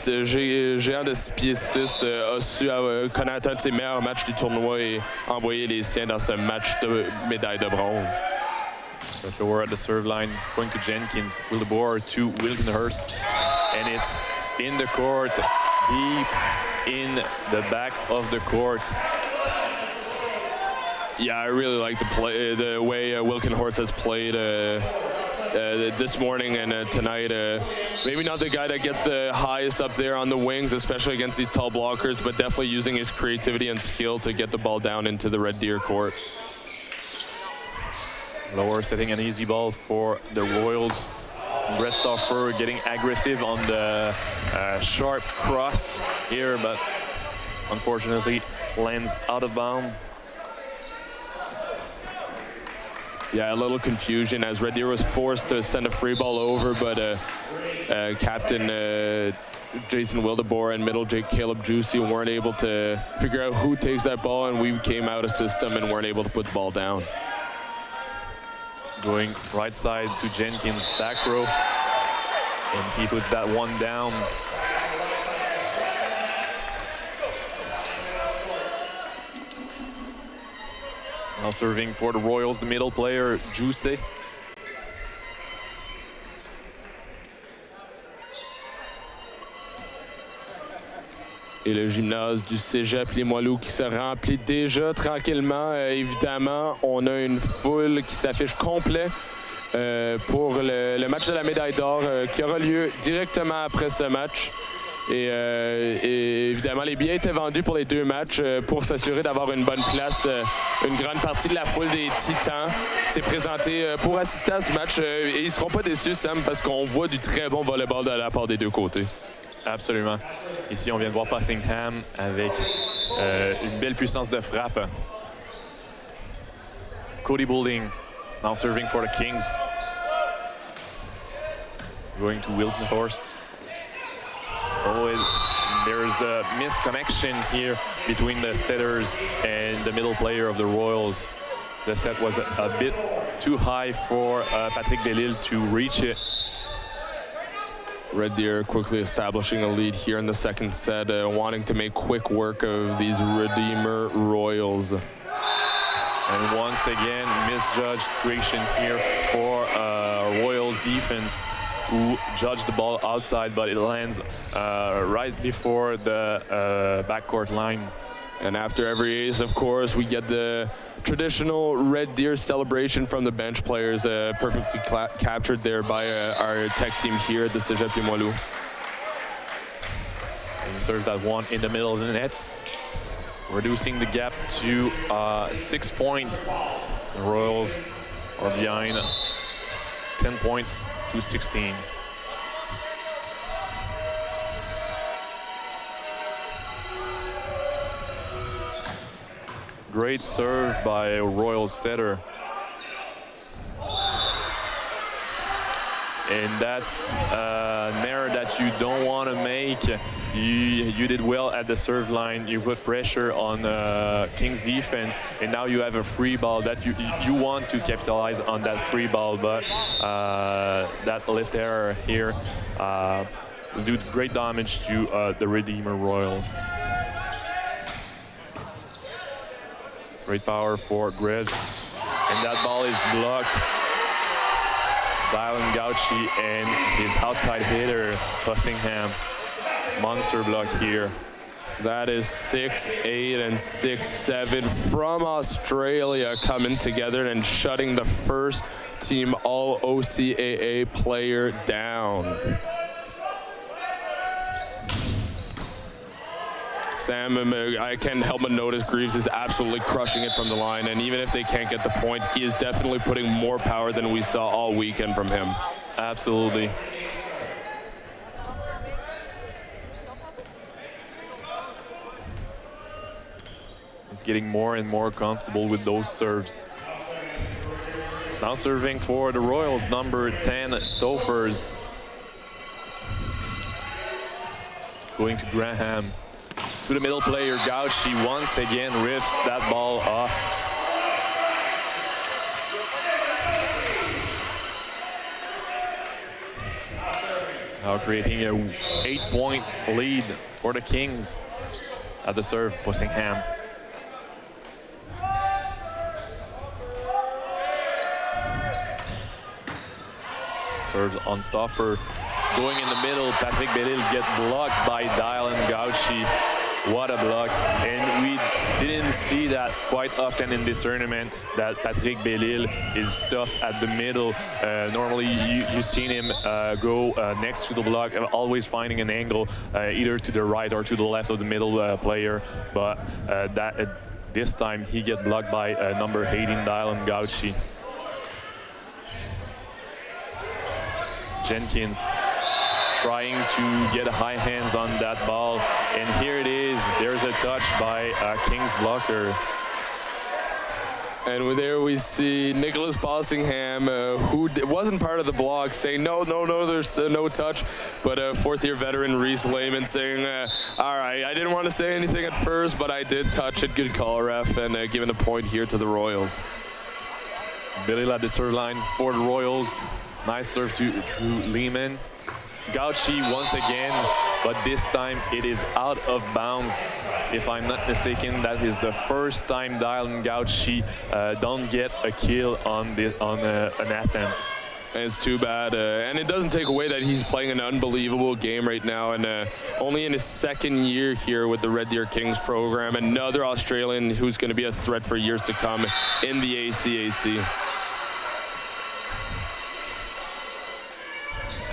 géant de 6 pieds 6, a su connaître un de ses meilleurs matchs du tournoi et envoyer les siens dans ce match de médaille de bronze. We're at the serve line, going to Jenkins, Wildeboer to Wilkenhorst, and it's in the court, deep in the back of the court. Yeah, I really like the way Wilkenhorst has played this morning and tonight. Maybe not the guy that gets the highest up there on the wings, especially against these tall blockers, but definitely using his creativity and skill to get the ball down into the Red Deer court. Lower setting an easy ball for the Royals. Brett Stauffer getting aggressive on the sharp cross here, but unfortunately lands out of bounds. Yeah, a little confusion as Red Deer was forced to send a free ball over, but Captain Jason Wildeboer and middle Jake Caleb Juicy weren't able to figure out who takes that ball, and we came out of system and weren't able to put the ball down. Going right side to Jenkins, back row, and he puts that one down. Now serving for the Royals, the middle player, Juicy. Et le gymnase du Cégep Limoilou qui se remplit déjà tranquillement. Évidemment, on a une foule qui s'affiche complet pour le match de la médaille d'or qui aura lieu directement après ce match. Et évidemment, les billets étaient vendus pour les deux matchs pour s'assurer d'avoir une bonne place. Une grande partie de la foule des Titans s'est présentée pour assister à ce match. Et ils ne seront pas déçus, Sam, parce qu'on voit du très bon volleyball de la part des deux côtés. Absolument. Ici, on vient de voir Passingham avec une belle puissance de frappe. Cody Boulding, now serving for the Kings. Going to Wilton Horst. Oh, there's a misconnection here between the setters and the middle player of the Royals. The set was a bit too high for Patrick Belle-Île to reach it. Red Deer quickly establishing a lead here in the second set, wanting to make quick work of these Redeemer Royals. And once again, misjudged situation here for Royals defense, who judged the ball outside, but it lands right before the backcourt line. And after every ace, of course, we get the traditional Red Deer celebration from the bench players, perfectly captured there by our tech team here at the Cégep Limoilou. And serves that one in the middle of the net, reducing the gap to 6 points. The Royals are behind 10 points to 16. Great serve by a Royal setter. And that's an error that you don't want to make. You did well at the serve line. You put pressure on King's defense, and now you have a free ball that you want to capitalize on that free ball, but that lift error here will do great damage to the Redeemer Royals. Great power for Grizz, and that ball is blocked. Dylan Gauchi and his outside hitter, Passingham. Monster block here. That is 6-8 and 6-7 from Australia coming together and shutting the first team all OCAA player down. Sam, I can't help but notice Greaves is absolutely crushing it from the line, and even if they can't get the point, he is definitely putting more power than we saw all weekend from him. Absolutely. He's getting more and more comfortable with those serves. Now serving for the Royals, number 10, Stouffer's. Going to Graham. To the middle player, Gauchi once again rips that ball off. Now creating a 8-point lead for the Kings at the serve, Passingham. Serves on Stauffer. Going in the middle, Patrick Belle-Île gets blocked by Dylan Gauchi. What a block. And we didn't see that quite often in this tournament, that Patrick Belle-Île is stuffed at the middle. Normally you've seen him go next to the block, always finding an angle either to the right or to the left of the middle player. But this time he gets blocked by number 18, Dylan Gauchi. Jenkins trying to get high hands on that ball. And here it is. There's a touch by King's blocker. And there we see Nicholas Bossingham, who wasn't part of the block, saying, no, there's no touch. But fourth-year veteran Reese Lehman saying, all right, I didn't want to say anything at first, but I did touch it. Good call, ref, and giving a point here to the Royals. Billy at the serve line for the Royals. Nice serve to Lehman. Gauchi once again, but this time it is out of bounds. If I'm not mistaken, that is the first time Dylan Gauchi don't get a kill on an attempt. And it's too bad, and it doesn't take away that he's playing an unbelievable game right now, and only in his second year here with the Red Deer Kings program, another Australian who's going to be a threat for years to come in the ACAC.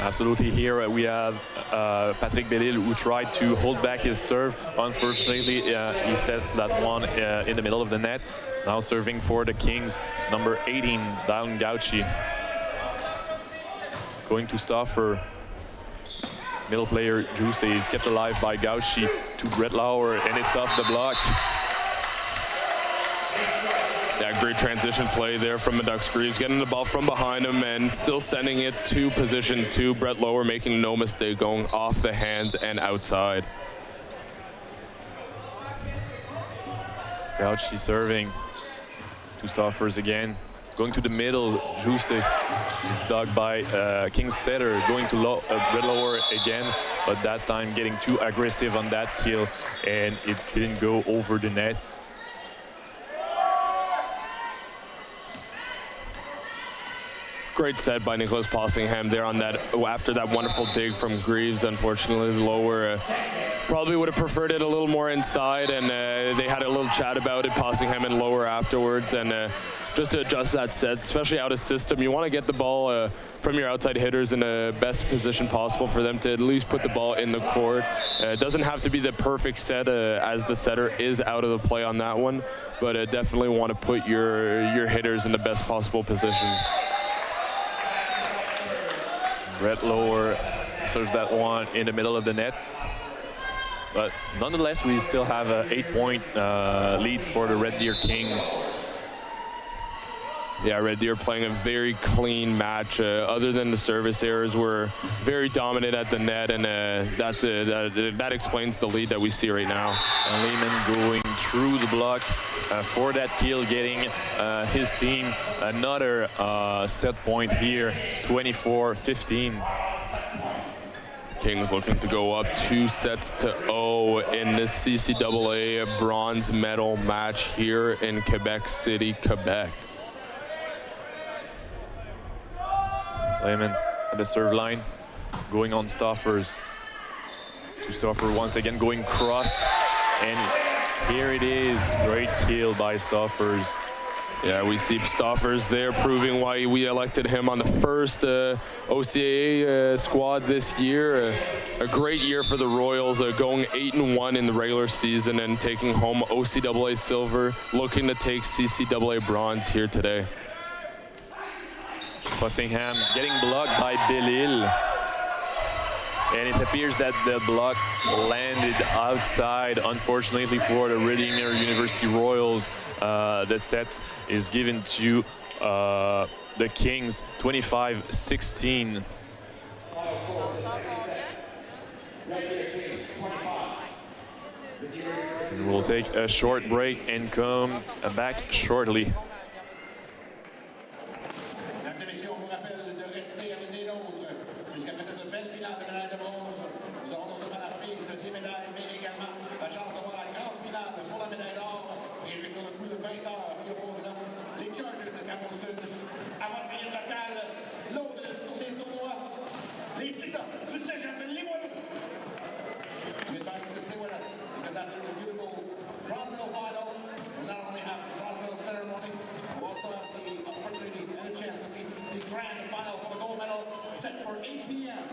Absolutely. Here we have Patrick Bellil, who tried to hold back his serve. Unfortunately, he sets that one in the middle of the net. Now serving for the Kings, number 18, Dylan Gauchi. Going to Stauffer. Middle player, Juice, is kept alive by Gauchi to Brett Lauer, and it's off the block. Yeah, great transition play there from Ducks Greaves, getting the ball from behind him and still sending it to position 2. Brett Lower making no mistake, going off the hands and outside. Gauchi serving. Two Staffers again. Going to the middle, Juice. It's dug by King's setter, going to Brett Lower again, but that time getting too aggressive on that kill, and it didn't go over the net. Great set by Nicholas Bossingham there on that, after that wonderful dig from Greaves. Unfortunately, Lower probably would have preferred it a little more inside, and they had a little chat about it, Bossingham and Lower afterwards, and just to adjust that set, especially out of system, you want to get the ball from your outside hitters in the best position possible for them to at least put the ball in the court. It doesn't have to be the perfect set as the setter is out of the play on that one, but definitely want to put your hitters in the best possible position. Brett Lower serves that one in the middle of the net. But nonetheless, we still have an 8-point lead for the Red Deer Kings. Yeah, Red Deer playing a very clean match. Other than the service errors, we're very dominant at the net, and that explains the lead that we see right now. And Lehman going through the block for that kill, getting his team another set point here, 24-15. Kings looking to go up 2-0 in this CCAA bronze medal match here in Quebec City, Quebec. Lehman at the serve line, going on Staffers. To Stauffer once again, going cross, and here it is, great kill by Staffers. Yeah, we see Staffers there proving why we elected him on the first OCAA squad this year. A great year for the Royals, going 8-1 in the regular season and taking home OCAA silver, looking to take CCAA bronze here today. Bossingham getting blocked by Bellil. And it appears that the block landed outside, unfortunately for the Redeemer University Royals. The set is given to the Kings, 25-16. We'll take a short break and come back shortly. Les Titans du Cégep Limoilou. We invite you to stay with us because after this beautiful bronze medal final, we'll not only have the bronze medal ceremony, we'll also have the opportunity and a chance to see the grand final for the gold medal set for 8 p.m.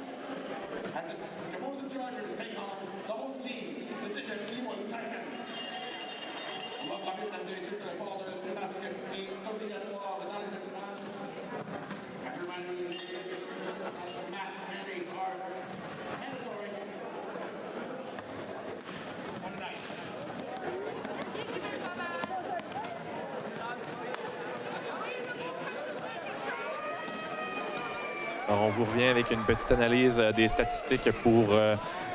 as the Camosun Chargers take on the host team, the Cégep Limoilou Titans. On va parler, mesdames et messieurs, de la part du masque est obligatoire dans les estrades. As a reminder, the mask Alors, on vous revient avec une petite analyse des statistiques pour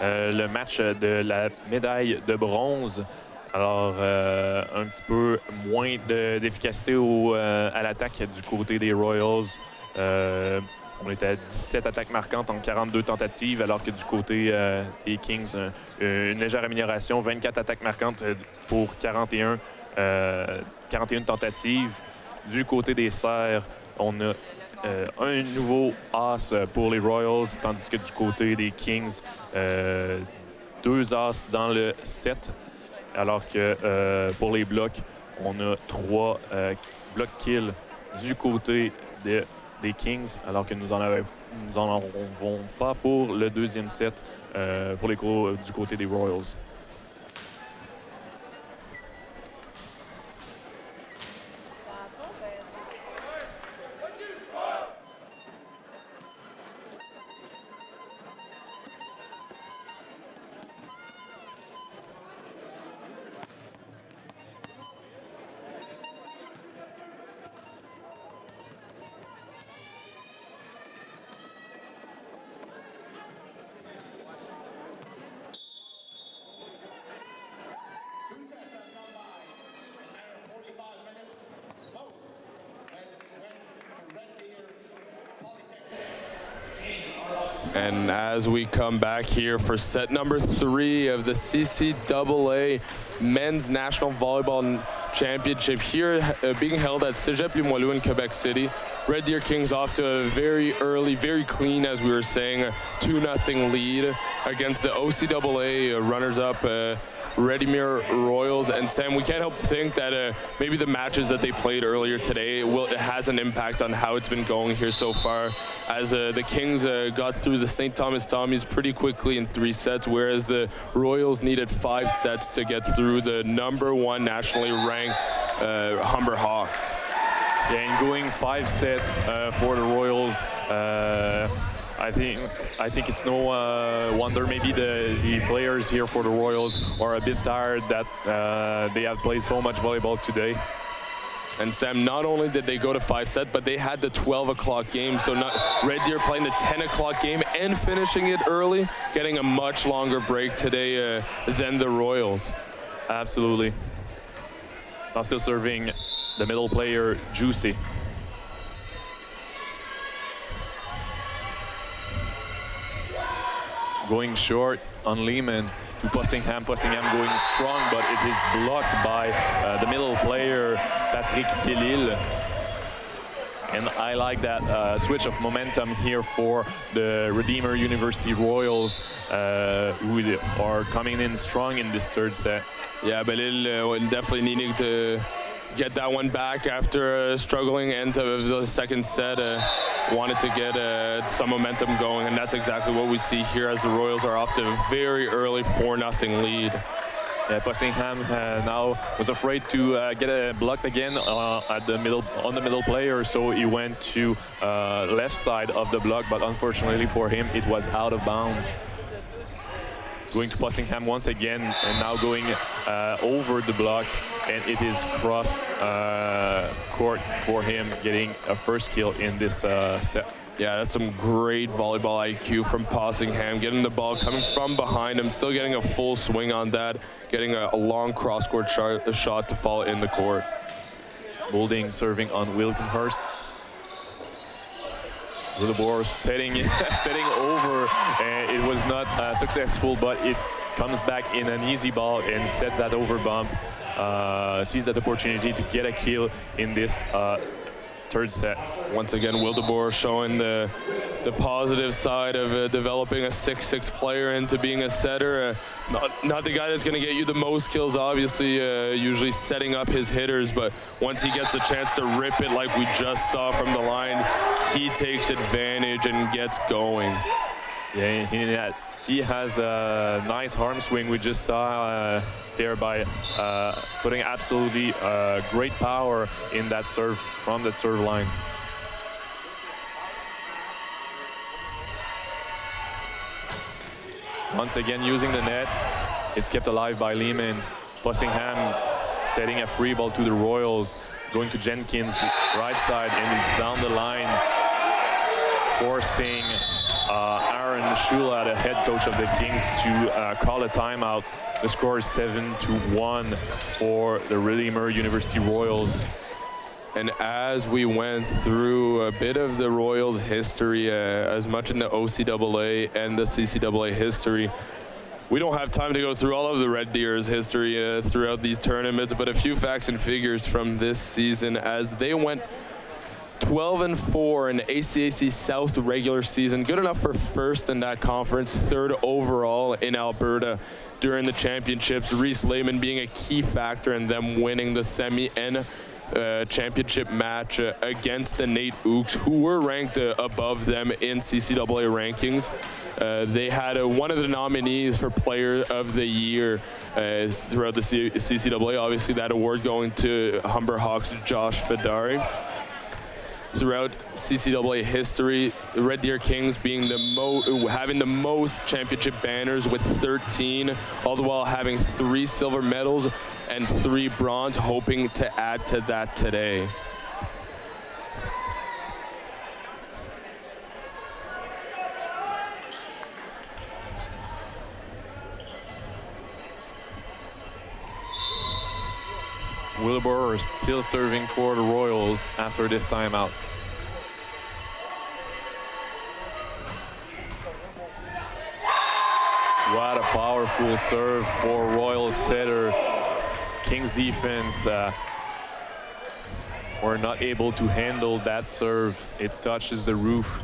le match de la médaille de bronze. Alors, un petit peu moins d'efficacité à l'attaque du côté des Royals. On était à 17 attaques marquantes en 42 tentatives, alors que du côté des Kings, une légère amélioration, 24 attaques marquantes pour 41 tentatives. Du côté des Serres, on a un nouveau as pour les Royals, tandis que du côté des Kings, 2 as dans le set, alors que pour les blocs, on a 3 blocs kills du côté des Kings, alors que nous n'en avons pas pour le deuxième set du côté des Royals. And as we come back here for set number 3 of the CCAA Men's National Volleyball Championship here being held at Cégep Limoilou in Quebec City. Red Deer Kings off to a very early, very clean, as we were saying, 2-0 lead against the OCAA runners-up Redimere Royals. And Sam, we can't help think that maybe the matches that they played earlier today, it has an impact on how it's been going here so far, as the Kings got through the St. Thomas Tommies pretty quickly in 3 sets, whereas the Royals needed 5 sets to get through the #1 nationally ranked Humber Hawks. Yeah, and going 5 set for the Royals, I think it's no wonder maybe the players here for the Royals are a bit tired that they have played so much volleyball today. And Sam, not only did they go to 5 set, but they had the 12 o'clock game. So Red Deer playing the 10 o'clock game and finishing it early, getting a much longer break today than the Royals. Absolutely. Now still serving the middle player, Juicy. Going short on Lehman to Pussingham. Pussingham going strong, but it is blocked by the middle player, Patrick Pelil. And I like that switch of momentum here for the Redeemer University Royals, who are coming in strong in this 3rd set. Yeah, Pelil definitely needing to get that one back after struggling into the 2nd set. Wanted to get some momentum going, and that's exactly what we see here as the Royals are off to a very early 4-0 lead. Yeah, Pussingham now was afraid to get blocked again on the middle player, so he went to left side of the block, but unfortunately for him, it was out of bounds. Going to Pussingham once again, and now going over the block, and it is cross court for him, getting a first kill in this set. Yeah, that's some great volleyball IQ from Pussingham, getting the ball coming from behind him, still getting a full swing on that, getting a long cross-court shot to fall in the court. Boulding serving on Wilkenhurst. Willebor setting over, and it was not successful, but it comes back in an easy ball and set that over bump. Sees that opportunity to get a kill in this 3rd set. Once again, Wildeboer showing the positive side of developing a 6'6" player into being a setter. Not the guy that's going to get you the most kills, obviously, usually setting up his hitters, but once he gets the chance to rip it like we just saw from the line, he takes advantage and gets going. Yeah, he has a nice arm swing. We just saw there by putting absolutely great power in that serve, from that serve line. Once again using the net, it's kept alive by Lehman. Pussingham setting a free ball to the Royals, going to Jenkins, right side, and it's down the line forcing Aaron Shula, the head coach of the Kings, to call a timeout. The score is 7-1 for the Redeemer University Royals. And as we went through a bit of the Royals history, as much in the OCAA and the CCAA history, we don't have time to go through all of the Red Deer's history throughout these tournaments, but a few facts and figures from this season as they went 12-4 in the ACAC South regular season, good enough for first in that conference, third overall in Alberta during the championships. Reese Lehman being a key factor in them winning the semi and championship match against the Nate Ooks, who were ranked above them in CCAA rankings. They had one of the nominees for Player of the Year throughout the CCAA. Obviously, that award going to Humber Hawks' Josh Fedari. Throughout CCAA history, the Red Deer Kings being having the most championship banners with 13, all the while having 3 silver medals and 3 bronze, hoping to add to that today. Wilbur is still serving for the Royals after this timeout. What a powerful serve for Royals setter. Kings defense were not able to handle that serve. It touches the roof.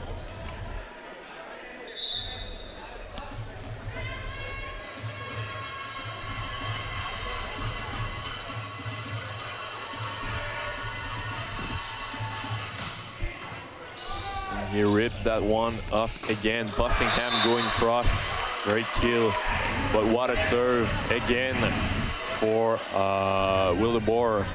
He rips that one off again. Bussingham going cross. Great kill. But what a serve again for Wildeboer.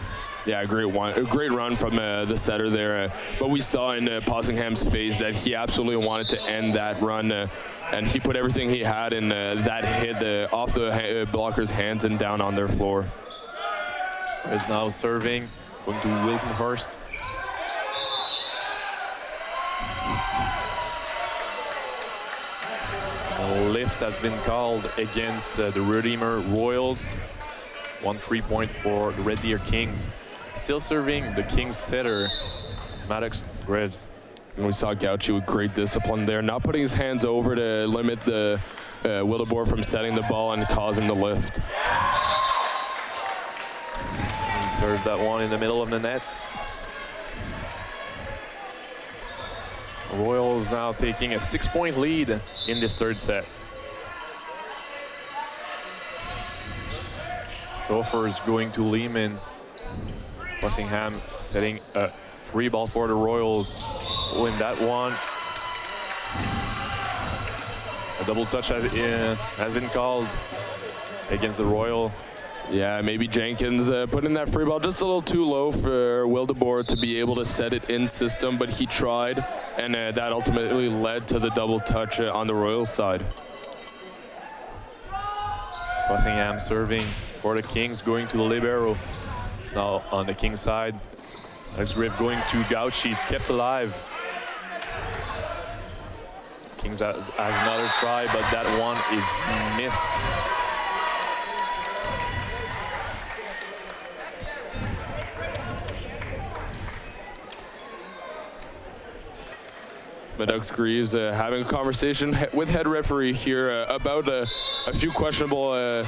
Yeah, a great run from the setter there. But we saw in Possingham's face that he absolutely wanted to end that run. And he put everything he had in that hit off the blocker's hands and down on their floor. Is now serving. Going to Wilkenhorst. A lift has been called against the Redeemer Royals. 1 3-point for the Red Deer Kings. Still serving the Kings setter, Maddox Graves. And we saw Gauchi with great discipline there, not putting his hands over to limit the Wildeboer from setting the ball and causing the lift. He served that one in the middle of the net. Royals now taking a 6-point lead in this third set. Stouffer's going to Lehman. Bussingham setting a free ball for the Royals. Win that one. A double touch has been called against the Royal. Yeah, maybe Jenkins put in that free ball just a little too low for Wildeboer to be able to set it in system, but he tried, and that ultimately led to the double touch on the Royals side. Bussingham serving for the Kings, going to the libero. It's now on the Kings side. Alex Griff going to Gauchi. It's kept alive. Kings has another try, but that one is missed. Maddox Greaves having a conversation with head referee here about a few questionable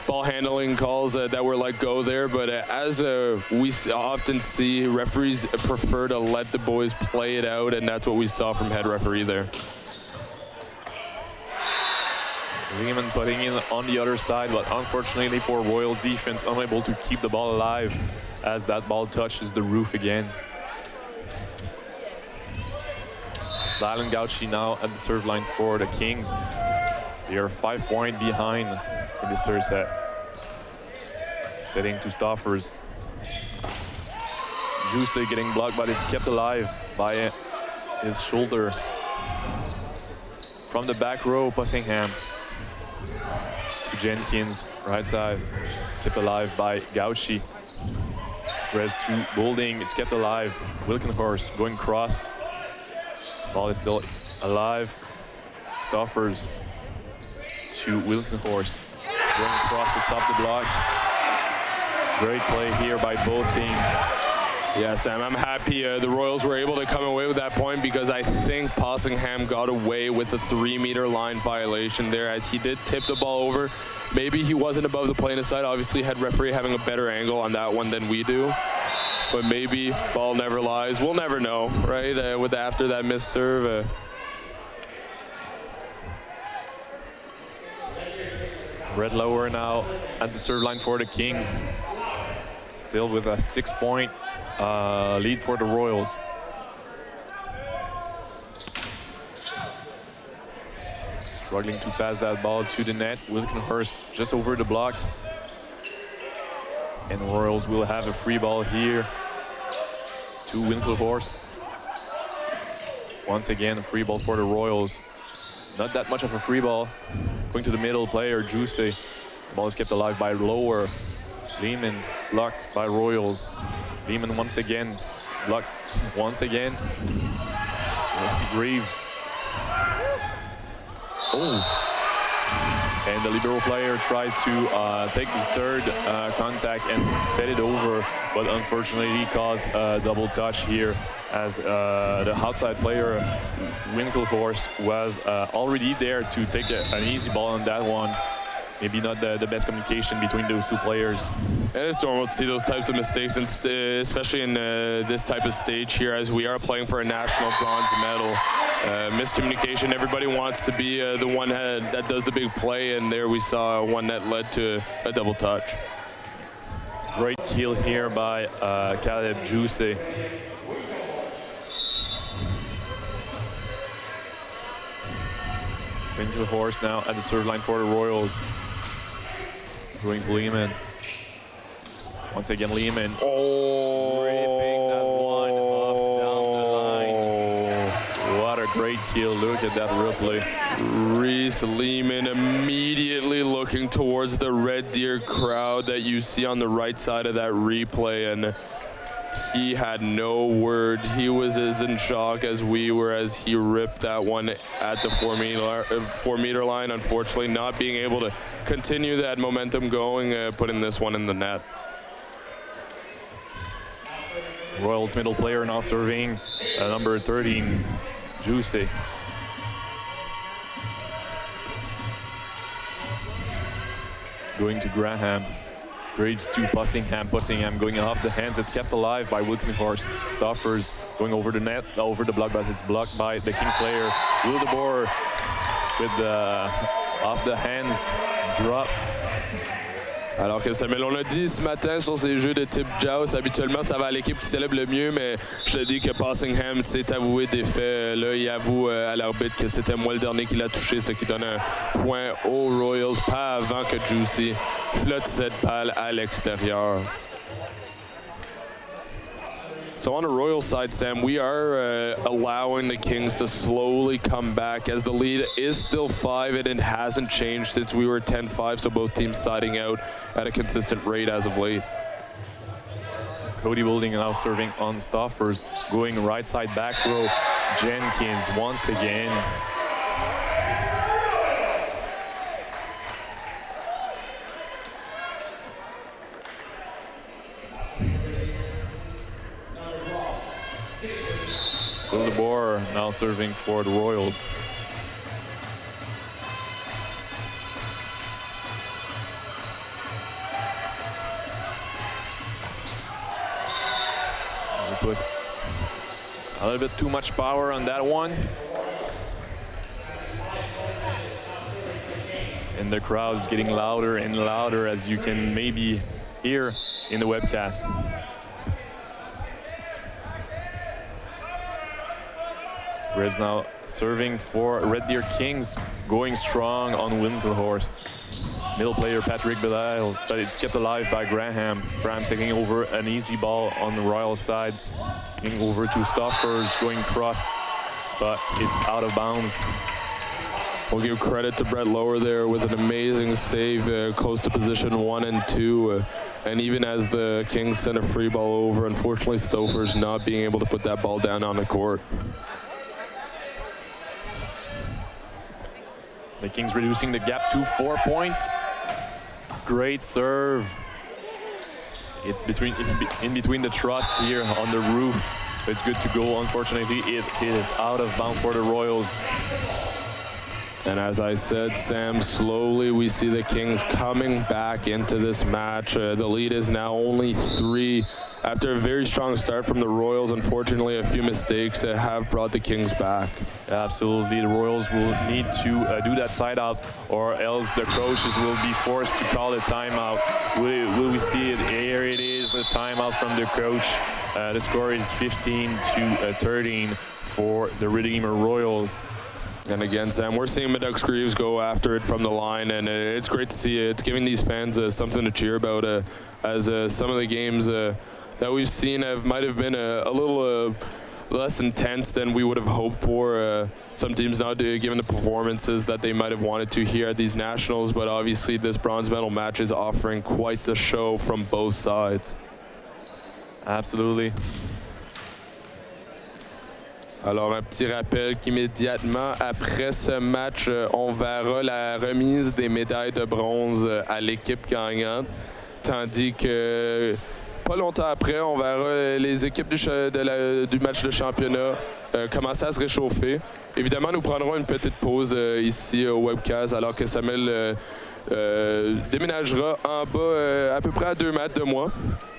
ball handling calls that were let go there, but as we often see, referees prefer to let the boys play it out, and that's what we saw from head referee there. Lehman putting in on the other side, but unfortunately for Royals defense, unable to keep the ball alive as that ball touches the roof again. Dylan Gauchi now at the serve line for the Kings. They are 5-point behind in this third set. Setting to Stoffers. Juice getting blocked, but it's kept alive by his shoulder. From the back row, Bussingham. To Jenkins, right side. Kept alive by Gauchi. Revs to Boulding, it's kept alive. Wilkenhorst going cross. Ball is still alive. Stoffers to Wilkenhorst. Going across the top of the block. Great play here by both teams. Yeah, Sam, I'm happy the Royals were able to come away with that point because I think Possingham got away with a 3-meter line violation there as he did tip the ball over. Maybe he wasn't above the plane of sight. Obviously, had referee having a better angle on that one than we do. But maybe ball never lies. We'll never know, right? With after that missed serve. Red lower now at the serve line for the Kings. Still with a 6-point lead for the Royals. Struggling to pass that ball to the net. Wilkenhorst just over the block. And the Royals will have a free ball here to Wilkenhorst. Once again, a free ball for the Royals. Not that much of a free ball. Going to the middle player, Juice. The ball is kept alive by Lower. Lehman blocked by Royals. Lehman once again blocked once again. Greaves. Oh. And the libero player tried to take the third contact and set it over, but unfortunately he caused a double touch here as the outside player, Winkelhorst, was already there to take an easy ball on that one. Maybe not the best communication between those two players. And it's normal to see those types of mistakes, and especially in this type of stage here, as we are playing for a national bronze medal. Miscommunication, everybody wants to be the one that does the big play, and there we saw one that led to a double touch. Great kill here by Caleb Juice. Winkelhorst now at the serve line for the Royals. Going to Lehman. Once again, Lehman. Oh! Ripping that one off down the line. What a great kill. Look at that replay. Reese Lehman immediately looking towards the Red Deer crowd that you see on the right side of that replay, and he had no word. He was as in shock as we were as he ripped that one at the 4-meter line. Unfortunately, not being able to continue that momentum going, putting this one in the net. Royals middle player now serving number 13, Juice. Going to Graham. Graves to Possingham. Possingham going off the hands. It's kept alive by Wilkenhorst. Stoffers going over the net, over the block, but it's blocked by the Kings player. Wildeboer with the off the hands drop. Alors que Samuel, on l'a dit ce matin sur ces jeux de type Joust, habituellement ça va à l'équipe qui célèbre le mieux, mais je te dis que Possingham s'est avoué défait. Là, il avoue à l'arbitre que c'était moi le dernier qui l'a touché, ce qui donne un point aux Royals, pas avant que Juicy flotte cette balle à l'extérieur. So on the Royal side, Sam, we are allowing the Kings to slowly come back as the lead is still 5 and it hasn't changed since we were 10-5, so both teams siding out at a consistent rate as of late. Cody Building now serving on Stoffers, going right side back row. Jenkins once again. Wildeboer now serving for the Royals. We put a little bit too much power on that one. And the crowd is getting louder and louder, as you can maybe hear in the webcast. Graves now serving for Red Deer Kings, going strong on Winkelhorst. Middle player Patrick Belial, but it's kept alive by Graham. Graham taking over an easy ball on the Royal side. Getting over to Stoffers, going cross, but it's out of bounds. We'll give credit to Brett Lower there with an amazing save close to position 1 and 2. And even as the Kings sent a free ball over, unfortunately Stoffers not being able to put that ball down on the court. The Kings reducing the gap to 4 points. Great serve. It's in between the truss here on the roof. It's good to go. Unfortunately, it is out of bounds for the Royals. And as I said, Sam, slowly we see the Kings coming back into this match. The lead is now only 3. After a very strong start from the Royals, unfortunately, a few mistakes have brought the Kings back. Absolutely, the Royals will need to do that side out, or else the coaches will be forced to call a timeout. Will we see it? Here it is, a timeout from the coach. The score is 15-13 for the Redeemer Royals. And again, Sam, we're seeing Maddox Greaves go after it from the line, and it's great to see it. It's giving these fans something to cheer about, as some of the games that we've seen might have been a little less intense than we would have hoped for. Some teams not given the performances that they might have wanted to here at these nationals, but obviously this bronze medal match is offering quite the show from both sides. Absolutely. Alors, un petit rappel qu'immédiatement après ce match, on verra la remise des médailles de bronze à l'équipe gagnante, tandis que pas longtemps après, on verra les équipes du match de championnat commencer à se réchauffer. Évidemment, nous prendrons une petite pause ici au webcast alors que Samuel déménagera en bas à peu près à 2 mètres de moi.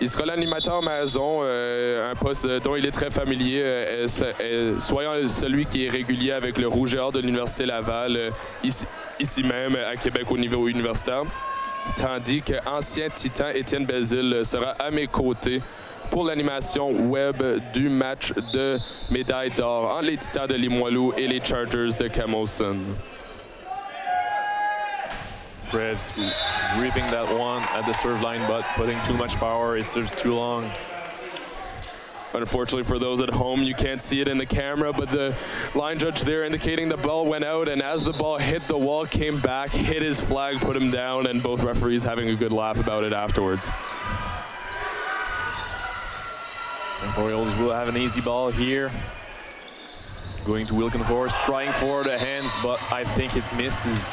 Il sera l'animateur maison, un poste dont il est très familier, soyant celui qui est régulier avec le Rouge et Or de l'Université Laval, ici même à Québec au niveau universitaire. Tandis qu'ancien titan Étienne Bézil sera à mes côtés pour l'animation web du match de médaille d'or entre les Titans de Limoilou et les Chargers de Camosun. Krebs ripping that one at the serve line, but putting too much power. It serves too long. Unfortunately for those at home, you can't see it in the camera, but the line judge there indicating the ball went out, and as the ball hit the wall, came back, hit his flag, put him down, and both referees having a good laugh about it afterwards. The Royals will have an easy ball here. Going to Wilkenhorst, trying for the hands, but I think it misses.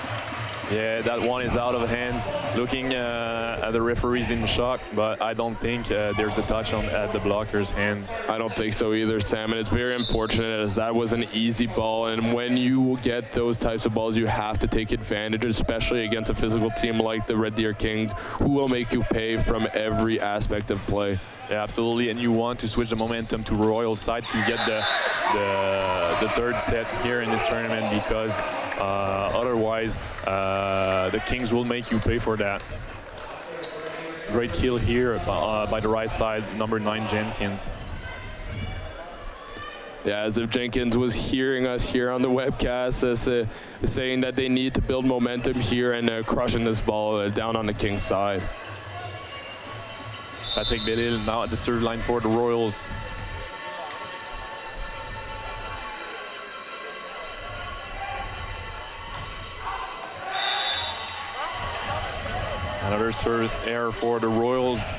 Yeah, that one is out of hands. Looking at the referees in shock, but I don't think there's a touch at the blocker's hand. I don't think so either, Sam, and it's very unfortunate as that was an easy ball, and when you get those types of balls, you have to take advantage, especially against a physical team like the Red Deer Kings, who will make you pay from every aspect of play. Yeah, absolutely, and you want to switch the momentum to Royal side to get the third set here in this tournament, because otherwise the Kings will make you pay for that. Great kill here by the right side, number 9 Jenkins. Yeah, as if Jenkins was hearing us here on the webcast, saying that they need to build momentum here and crushing this ball down on the Kings side. Patrick Bellil now at the serve line for the Royals. Another service error for the Royals.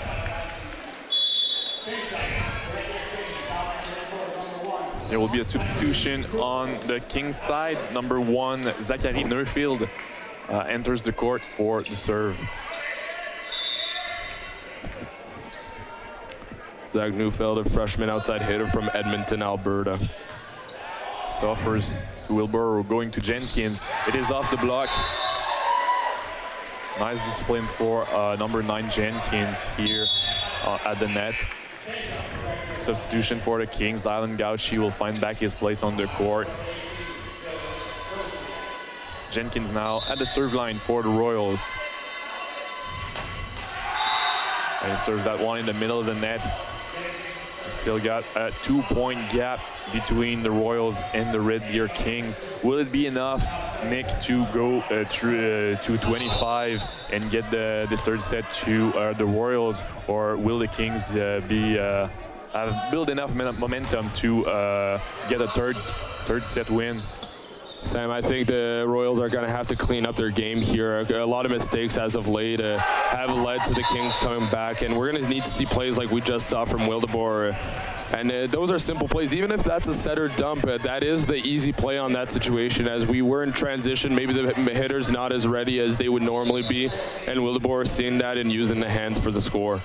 There will be a substitution on the Kings side. Number 1, Zachary Neufeld enters the court for the serve. Zach Neufeld, a freshman outside hitter from Edmonton, Alberta. Stoffers to Wilbur, going to Jenkins. It is off the block. Nice discipline for number 9 Jenkins here at the net. Substitution for the Kings. Dylan Gauchi will find back his place on the court. Jenkins now at the serve line for the Royals. And he serves that one in the middle of the net. Still got a 2-point gap between the Royals and the Red Deer Kings. Will it be enough, Nick, to go to 25 and get this third set to the Royals, or will the Kings have built enough momentum to get a third set win? Sam, I think the Royals are going to have to clean up their game here. A lot of mistakes as of late have led to the Kings coming back, and we're going to need to see plays like we just saw from Wildeboer And those are simple plays. Even if that's a setter dump, that is the easy play on that situation. As we were in transition, maybe the hitter's not as ready as they would normally be, and Wildeboer seeing that and using the hands for the score.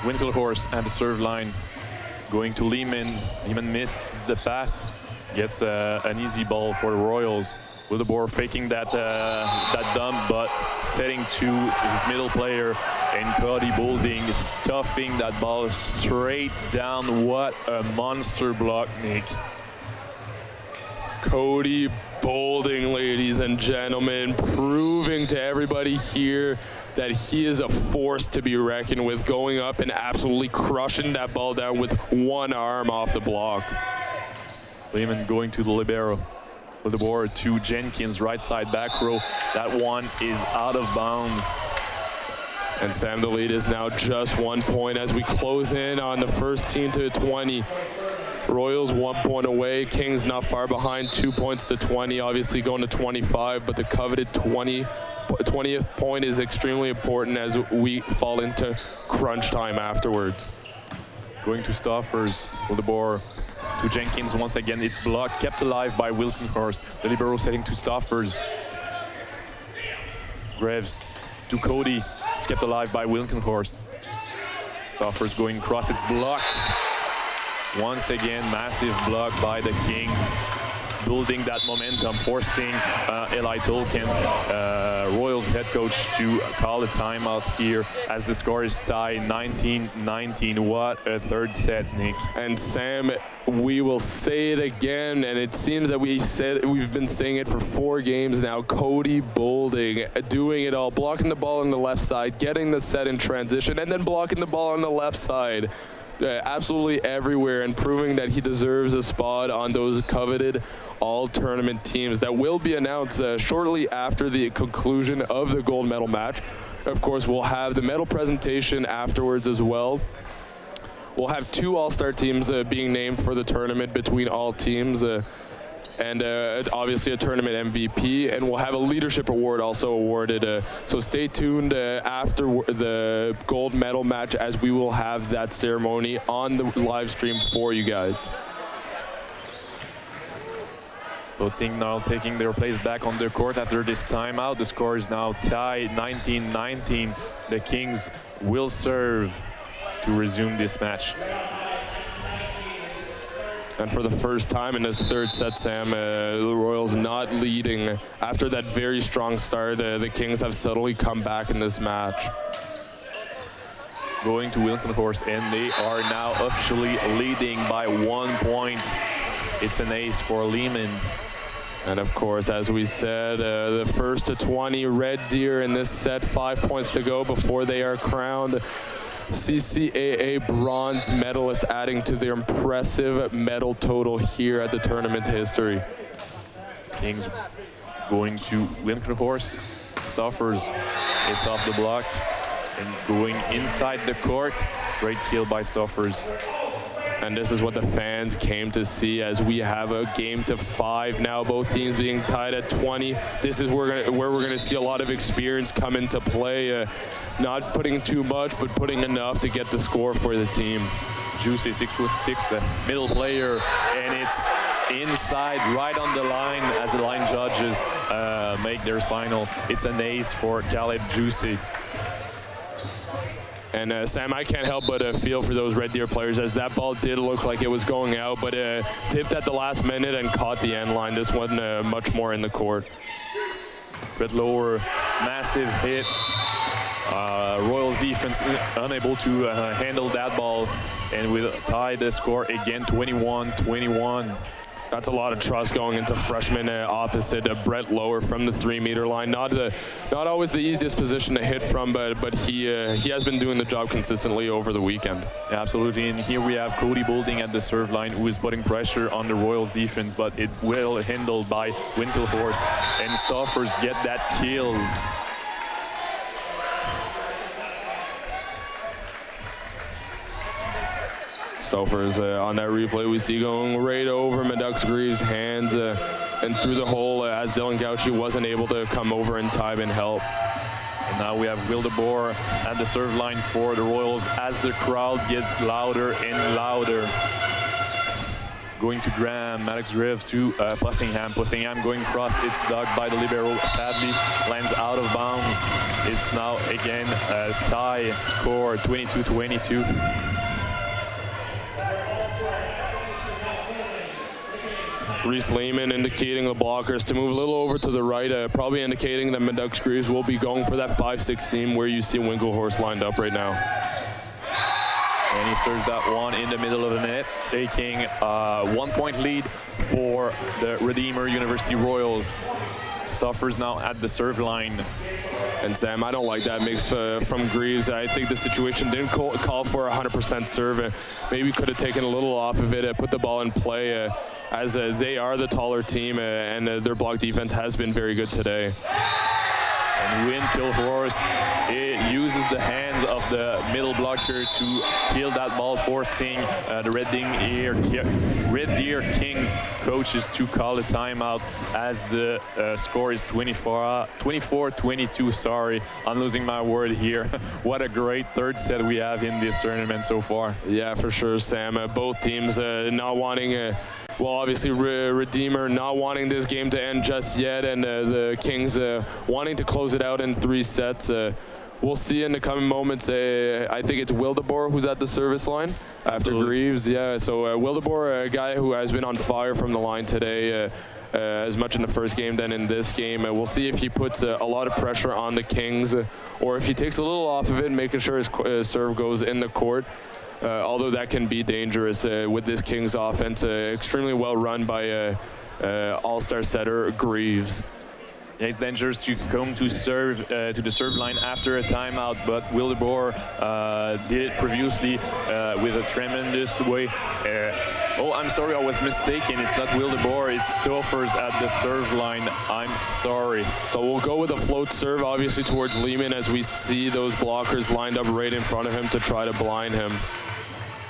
Winkelhorst at the serve line, going to Lehman. Lehman misses the pass, gets an easy ball for the Royals. Wildeboer faking that dump, but setting to his middle player, and Cody Boulding stuffing that ball straight down. What a monster block, Nick. Cody Boulding, ladies and gentlemen, proving to everybody here that he is a force to be reckoned with, going up and absolutely crushing that ball down with one arm off the block. Lehman going to the libero. With the board to Jenkins, right side back row. That one is out of bounds. And Sam, the lead is now just 1 point as we close in on the first team to 20. Royals 1 point away. Kings not far behind, 2 points to 20. Obviously going to 25, but the coveted 20th point is extremely important as we fall into crunch time afterwards. Going to Stoffers with the ball. To Jenkins once again, it's blocked, kept alive by Wilkenhorst. The libero setting to Stoffers. Greaves to Cody, it's kept alive by Wilkenhorst. Stoffers going across, it's blocked. Once again, massive block by the Kings. Building that momentum, forcing Eli Tolkien, Royals head coach, to call a timeout here as the score is tied 19-19. What a third set, Nick. And Sam, we will say it again, and it seems that we've been saying it for 4 games now. Cody Boulding doing it all, blocking the ball on the left side, getting the set in transition, and then blocking the ball on the left side. Absolutely everywhere, and proving that he deserves a spot on those coveted all-tournament teams that will be announced shortly after the conclusion of the gold medal match. Of course, we'll have the medal presentation afterwards as well. We'll have 2 all-star teams being named for the tournament between all teams, and obviously a tournament MVP, and we'll have a leadership award also awarded. So stay tuned after the gold medal match, as we will have that ceremony on the live stream for you guys. So Ting now taking their place back on the court after this timeout. The score is now tied 19-19. The Kings will serve to resume this match. And for the first time in this third set, Sam, the Royals not leading. After that very strong start, the Kings have subtly come back in this match. Going to Wilkenhorst, and they are now officially leading by 1 point. It's an ace for Lehman. And of course, as we said, the first to 20 Red Deer in this set, 5 points to go before they are crowned CCAA bronze medalists, adding to their impressive medal total here at the tournament's history. Kings going to Wilkenhorst. Stoffers is off the block and going inside the court. Great kill by Stoffers. And this is what the fans came to see, as we have a game to 5 now, both teams being tied at 20. This is where we're going to see a lot of experience come into play. Not putting too much, but putting enough to get the score for the team. Juicy, 6'6", middle player, and it's inside, right on the line as the line judges make their signal. It's an ace for Caleb Juicy. And Sam, I can't help but feel for those Red Deer players, as that ball did look like it was going out, but tipped at the last minute and caught the end line. This wasn't much more in the court. But lower, massive hit. Royals defense unable to handle that ball, and we'll tie the score again, 21-21. That's a lot of trust going into freshman opposite Brett Lower from the 3-meter line. Not always the easiest position to hit from, but he has been doing the job consistently over the weekend. Yeah, absolutely, and here we have Cody Boulding at the serve line, who is putting pressure on the Royals defense, but it well handled by Winkelhorst, and Stoffers get that kill. Stoffers on that replay we see going right over Madux-Greaves' hands and through the hole, as Dylan Gauchi wasn't able to come over in time and help. And Now we have Wildeboer at the serve line for the Royals as the crowd gets louder and louder. Going to Graham, Alex Griff to Pussingham. Pussingham going across, it's dug by the libero, sadly lands out of bounds. It's now again a tie score, 22-22. Reese Lehman indicating the blockers to move a little over to the right, probably indicating that Madux Greaves will be going for that 5-6 seam where you see Winklehorse lined up right now. And he serves that one in the middle of the net, taking a 1-point lead for the Redeemer University Royals. Stuffers now at the serve line. And Sam, I don't like that mix from Greaves. I think the situation didn't call for a 100% serve. Maybe could have taken a little off of it, put the ball in play, as they are the taller team, and their block defense has been very good today. And Winklehorse, it uses the hands of the middle blocker to kill that ball, forcing the Red Deer Kings coaches to call a timeout as the score is 24-22. Sorry, I'm losing my word here. What a great third set we have in this tournament so far. Yeah, for sure, Sam. Both teams not wanting... well, obviously, Redeemer not wanting this game to end just yet, and the Kings wanting to close it out in 3 sets. We'll see in the coming moments. I think it's Wildeboer who's at the service line after Greaves. Yeah, so Wildeboer, a guy who has been on fire from the line today, as much in the first game than in this game. We'll see if he puts a lot of pressure on the Kings, or if he takes a little off of it, making sure his serve goes in the court. Although that can be dangerous with this Kings offense, extremely well run by all-star setter Greaves. Yeah, it's dangerous to come to serve to the serve line after a timeout, but Wildeboer did it previously with a tremendous way. Oh, I'm sorry, I was mistaken. It's not Wildeboer, it's Stoffers at the serve line. I'm sorry. So we'll go with a float serve, obviously, towards Lehman as we see those blockers lined up right in front of him to try to blind him.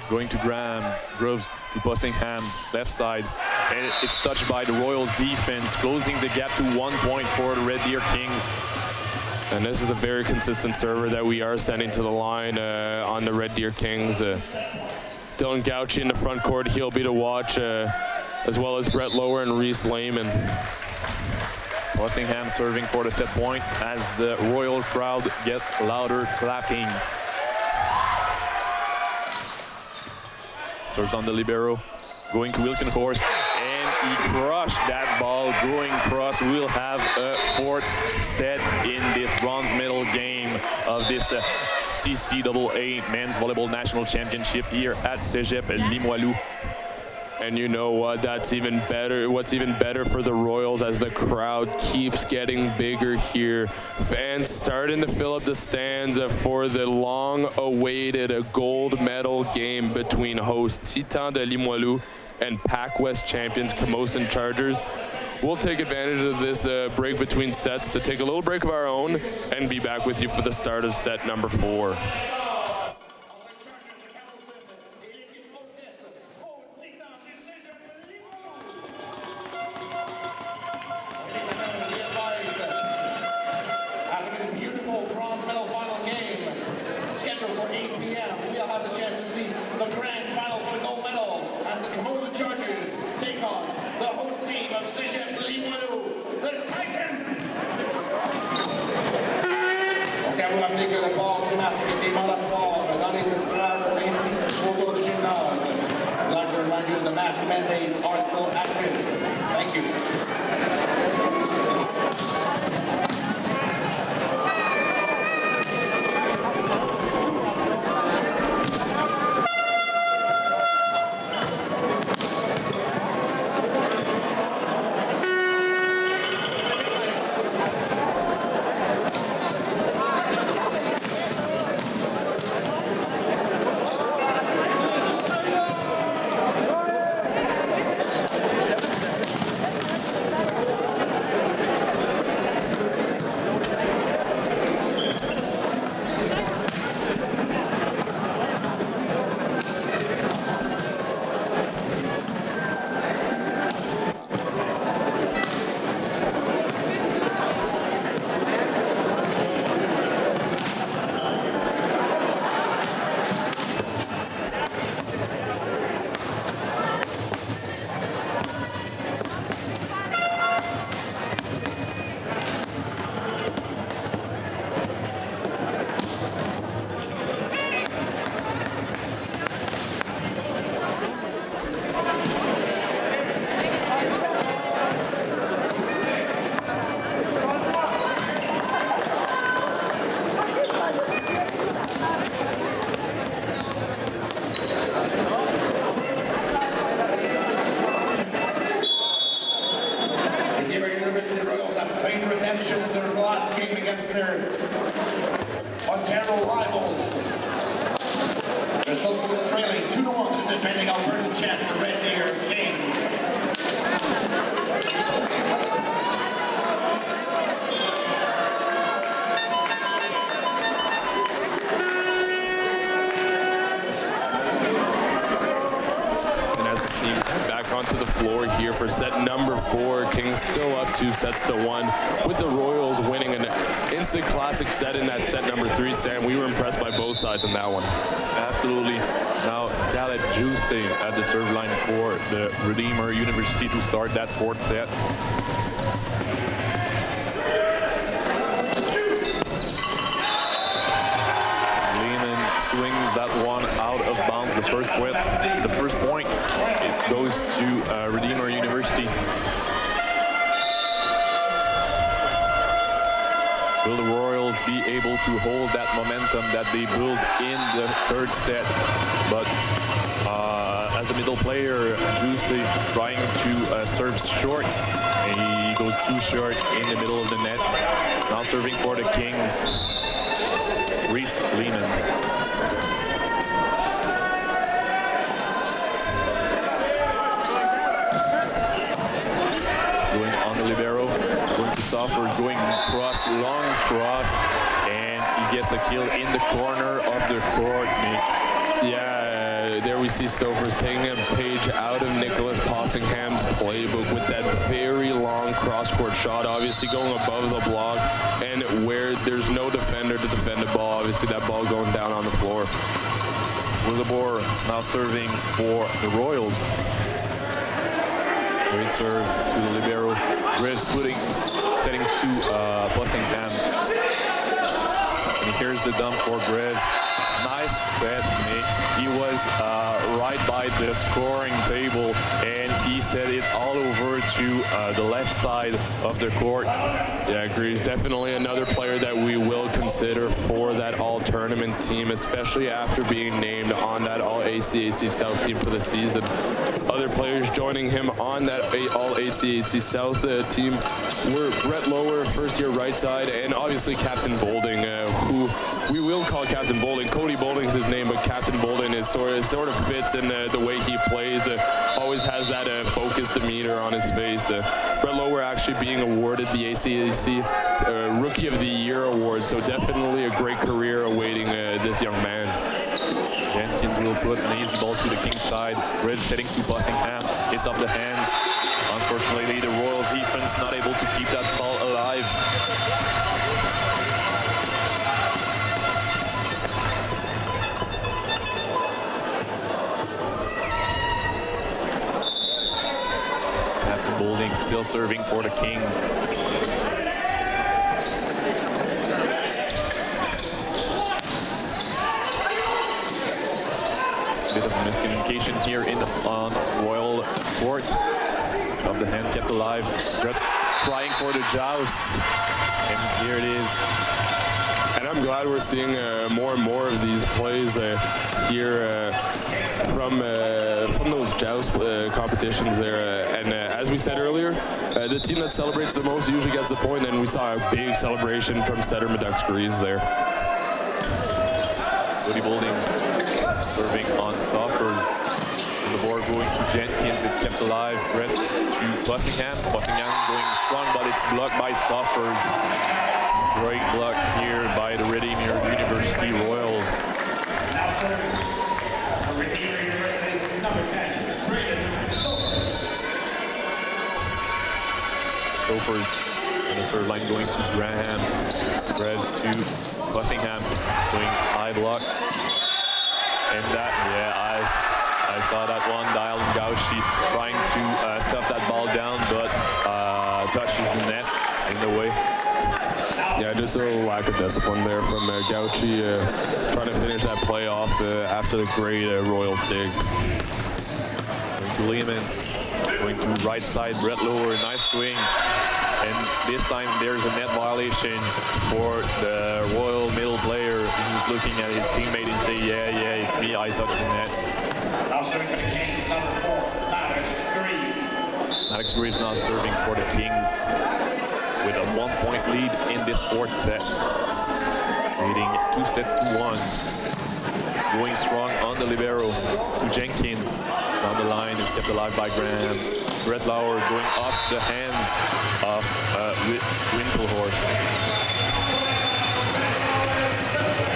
Going to Graham, Groves to Pussingham, left side. And it's touched by the Royals defense, closing the gap to 1 point for the Red Deer Kings. And this is a very consistent server that we are sending to the line on the Red Deer Kings. Dylan Gauchi in the front court, he'll be to watch, as well as Brett Lower and Reese Lehman. Pussingham serving for the set point as the Royal crowd get louder clapping. Serves on the libero, going to Winklehorse, and he crushed that ball going across. We'll have a 4th set in this bronze medal game of this CCAA Men's Volleyball National Championship here at Cégep Limoilou. And you know what, that's even better. What's even better for the Royals as the crowd keeps getting bigger here. Fans starting to fill up the stands for the long-awaited gold medal game between host Titan de Limoilou and Pac West champions Camosun Chargers. We'll take advantage of this break between sets to take a little break of our own and be back with you for the start of set number 4. The mask mandates are still active. Thank you. defending Alberta champ, the Red Deer Kings. Onto the floor here for set number 4. Kings still up 2 sets to 1, with the Royals winning an instant classic set in that set number 3. Sam, we were impressed by both sides in that one. Absolutely. Now, Caleb Juice at the serve line for the Redeemer University to start that 4th set. Swings that one out of bounds. The first point, it goes to Redeemer University. Will the Royals be able to hold that momentum that they built in the 3rd set? But as a middle player, Juicy trying to serve short, and he goes too short in the middle of the net. Now serving for the Kings, Reese Lehman. Libero, going to Stauffer, going cross, long cross, and he gets a kill in the corner of the court. Yeah, there we see Stauffer's taking a page out of Nicholas Possingham's playbook with that very long cross-court shot, obviously going above the block, and where there's no defender to defend the ball, obviously that ball going down on the floor. Willabor now serving for the Royals. Great serve to the libero. Graves setting to Bussingham. And here's the dump for Graves. Nice set, mate. He was right by the scoring table, and he set it all over to the left side of the court. Yeah, Graves definitely another player that we will consider for that all-tournament team, especially after being named on that all-ACAC South team for the season. Other players joining him on that all-ACAC South team were Brett Lower, first-year right side, and obviously Captain Bolding, who we will call Captain Bolding. Cody Bolding's his name, but Captain Bolding is sort of fits in the way he plays. Always has that focused demeanor on his face. Brett Lower actually being awarded the ACAC Rookie of the Year award, so definitely a great career awaiting this young man. Jenkins will put an easy ball to the Kings side. Reds heading to Bussingham. It's off the hands. Unfortunately, the Royals defense not able to keep that ball alive. Captain Bolding still serving for the Kings. Bit of miscommunication here on Royal Court. Of the hand kept alive. Reds trying for the joust, and here it is. And I'm glad we're seeing more and more of these plays here from those joust competitions there. And as we said earlier, the team that celebrates the most usually gets the point, and we saw a big celebration from setter Meducks Greaves there. Cody Bolding serving on Stoffers. The board going to Jenkins, it's kept alive. Rest to Bussingham. Bussingham going strong, but it's blocked by Stoffers. Great block here by the Redeemer University Royals. Now serving for Redeemer University, number 10, Braden Stoffers. Stoffers on the third line going to Graham. Rest to Bussingham, going high block. And that, yeah, I saw that one. Dial and Gauchi trying to stuff that ball down, but touches the net in the way. Yeah, just a little lack of discipline there from Gauchi, trying to finish that play off after the great Royals dig. Going to Lehman, going to right side, Brett Lower, nice swing. And this time there's a net violation for the Royal middle player who's looking at his teammate and say, yeah, it's me, I touched the net. Now serving for the Kings, number 4, Alex Greaves. Alex Greaves now serving for the Kings with a 1-point lead in this 4th set, leading 2 sets to 1. going strong on the libero to Jenkins. Down the line, it's kept alive by Graham. Brett Lauer going off the hands of Winkelhorst.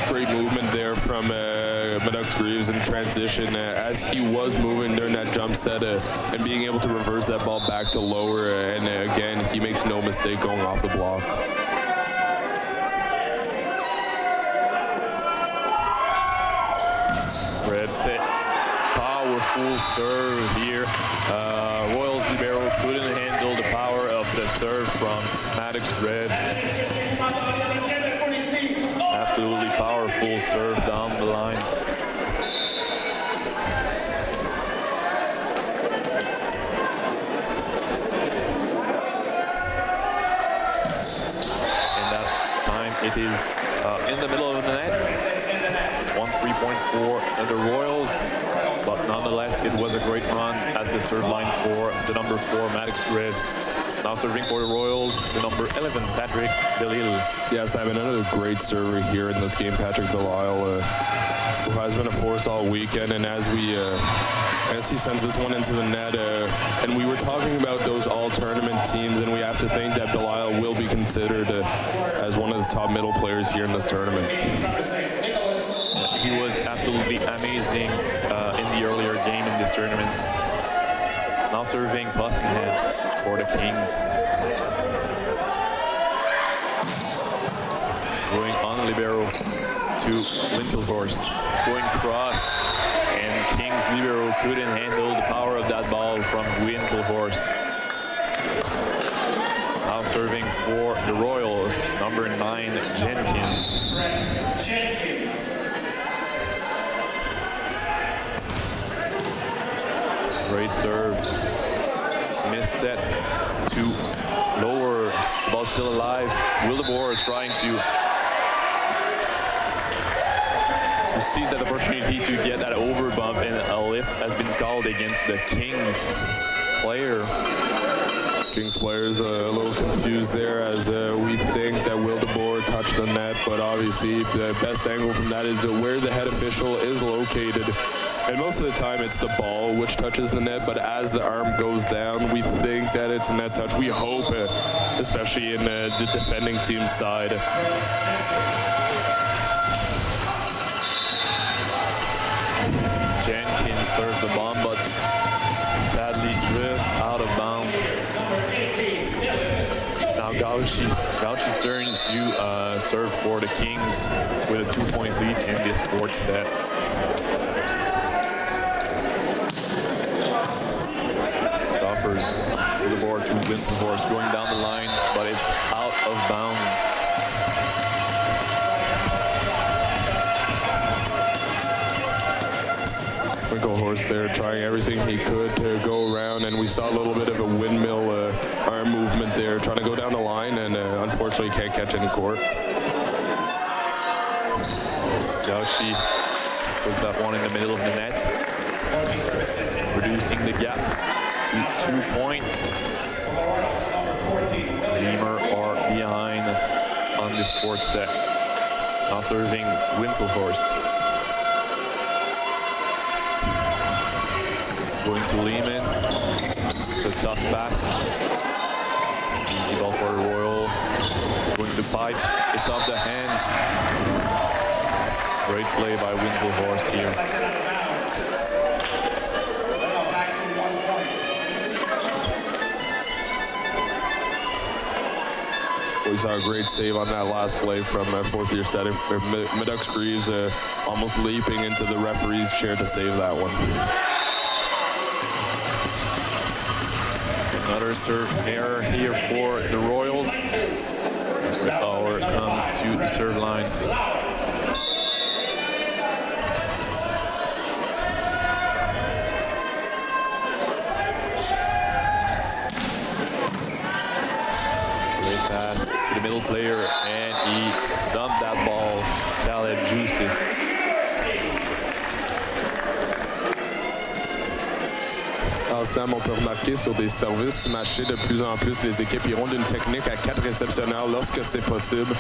Great movement there from Maddox Greaves in transition as he was moving during that jump set and being able to reverse that ball back to lower. And again, he makes no mistake going off the block. Red set. Powerful serve here. Royals libero couldn't handle the power of the serve from Maddox Rebs. Absolutely powerful serve down the line. And that time it is in the middle of the net. 1-3 for the Royals, but nonetheless it was a great run at the serve line for the number 4 Maddox Rebs. Now serving for the Royals, the number 11 Patrick Delisle. Yeah, Simon, another great server here in this game, Patrick Delisle, who has been a force all weekend. And as he sends this one into the net, and we were talking about those all-tournament teams, and we have to think that Delisle will be considered as one of the top middle players here in this tournament. He was absolutely amazing in the earlier game in this tournament. Now serving Bussingham for the Kings. Going on libero to Winkelhorst. Going cross, and Kings libero couldn't handle the power of that ball from Winkelhorst. Now serving for the Royals, number 9 Jenkins. Great serve. Miss set to lower. The ball still alive. Wildeboer trying to seize that opportunity to get that over bump, and a lift has been called against the Kings player. Kings players a little confused there as we think that Wildeboer touched the net, but obviously the best angle from that is where the head official is located. And most of the time it's the ball which touches the net, but as the arm goes down, we think that it's a net touch. We hope, especially in the defending team's side. Jenkins serves the bomb, but sadly just out of bounds. It's now Gauchi. Gauchi's turn to serve for the Kings with a 2-point lead in this fourth set. Stoppers with the board to Winkelhorst going down the line, but it's out of bounds. Winkelhorst there trying everything he could to go around, and we saw a little bit of a windmill arm movement there, trying to go down the line, and unfortunately can't catch any court. Gauchi puts that one in the middle of the net, reducing the gap to 2 points. Beamer are behind on this fourth set. Now serving Winkelhorst. Going to Lehman. It's a tough pass. Easy ball for the Royal. Going to pipe. It's off the hands. Great play by Winkelhorst here. We saw a great save on that last play from fourth-year setter Maddox Greaves, almost leaping into the referee's chair to save that one. Another serve error here for the Royals. Power comes to the serve line. Great pass to the middle player, and he dumped that ball. That juicy. Sam, on peut remarquer sur des services matchés de plus en plus, les équipes iront d'une technique à 4 réceptionneurs lorsque c'est possible.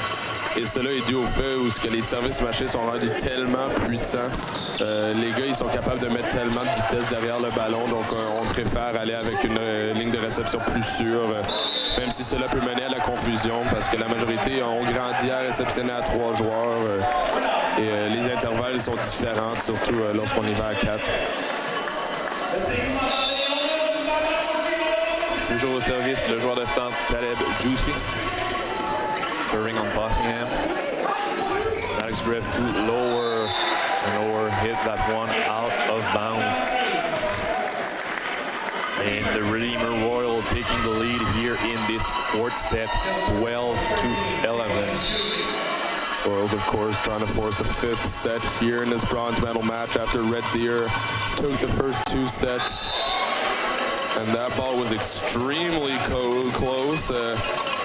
Et cela est dû au fait où les services machés sont rendus tellement puissants. Les gars, ils sont capables de mettre tellement de vitesse derrière le ballon, donc on préfère aller avec une ligne de réception plus sûre, même si cela peut mener à la confusion, parce que la majorité ont grandi à réceptionner à 3 joueurs et les intervalles sont différents, surtout lorsqu'on y va à 4. Toujours au service, le joueur de centre, Caleb Juicy. Serving on Bossingham. Alex Griff to lower hit that one out of bounds. And the Redeemer Royal taking the lead here in this fourth set, 12-11. Royals, of course, trying to force a 5th set here in this bronze medal match after Red Deer took the first 2 sets. And that ball was extremely close.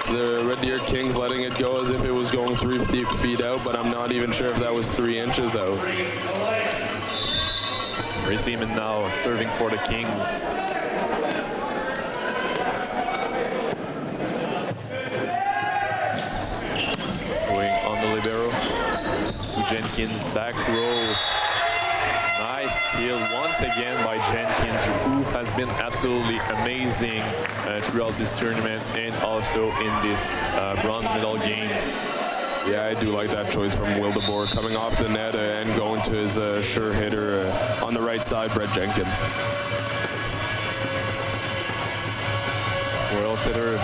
The Red Deer Kings letting it go as if it was going 3 feet out, but I'm not even sure if that was 3 inches out. Grace Lehman now serving for the Kings. Going on the libero to Jenkins, back row. Nice steal once again by Jenkins, who has been absolutely amazing throughout this tournament and also in this bronze medal game. Yeah, I do like that choice from Wildeboer, coming off the net and going to his sure hitter on the right side, Brett Jenkins. Royals hitter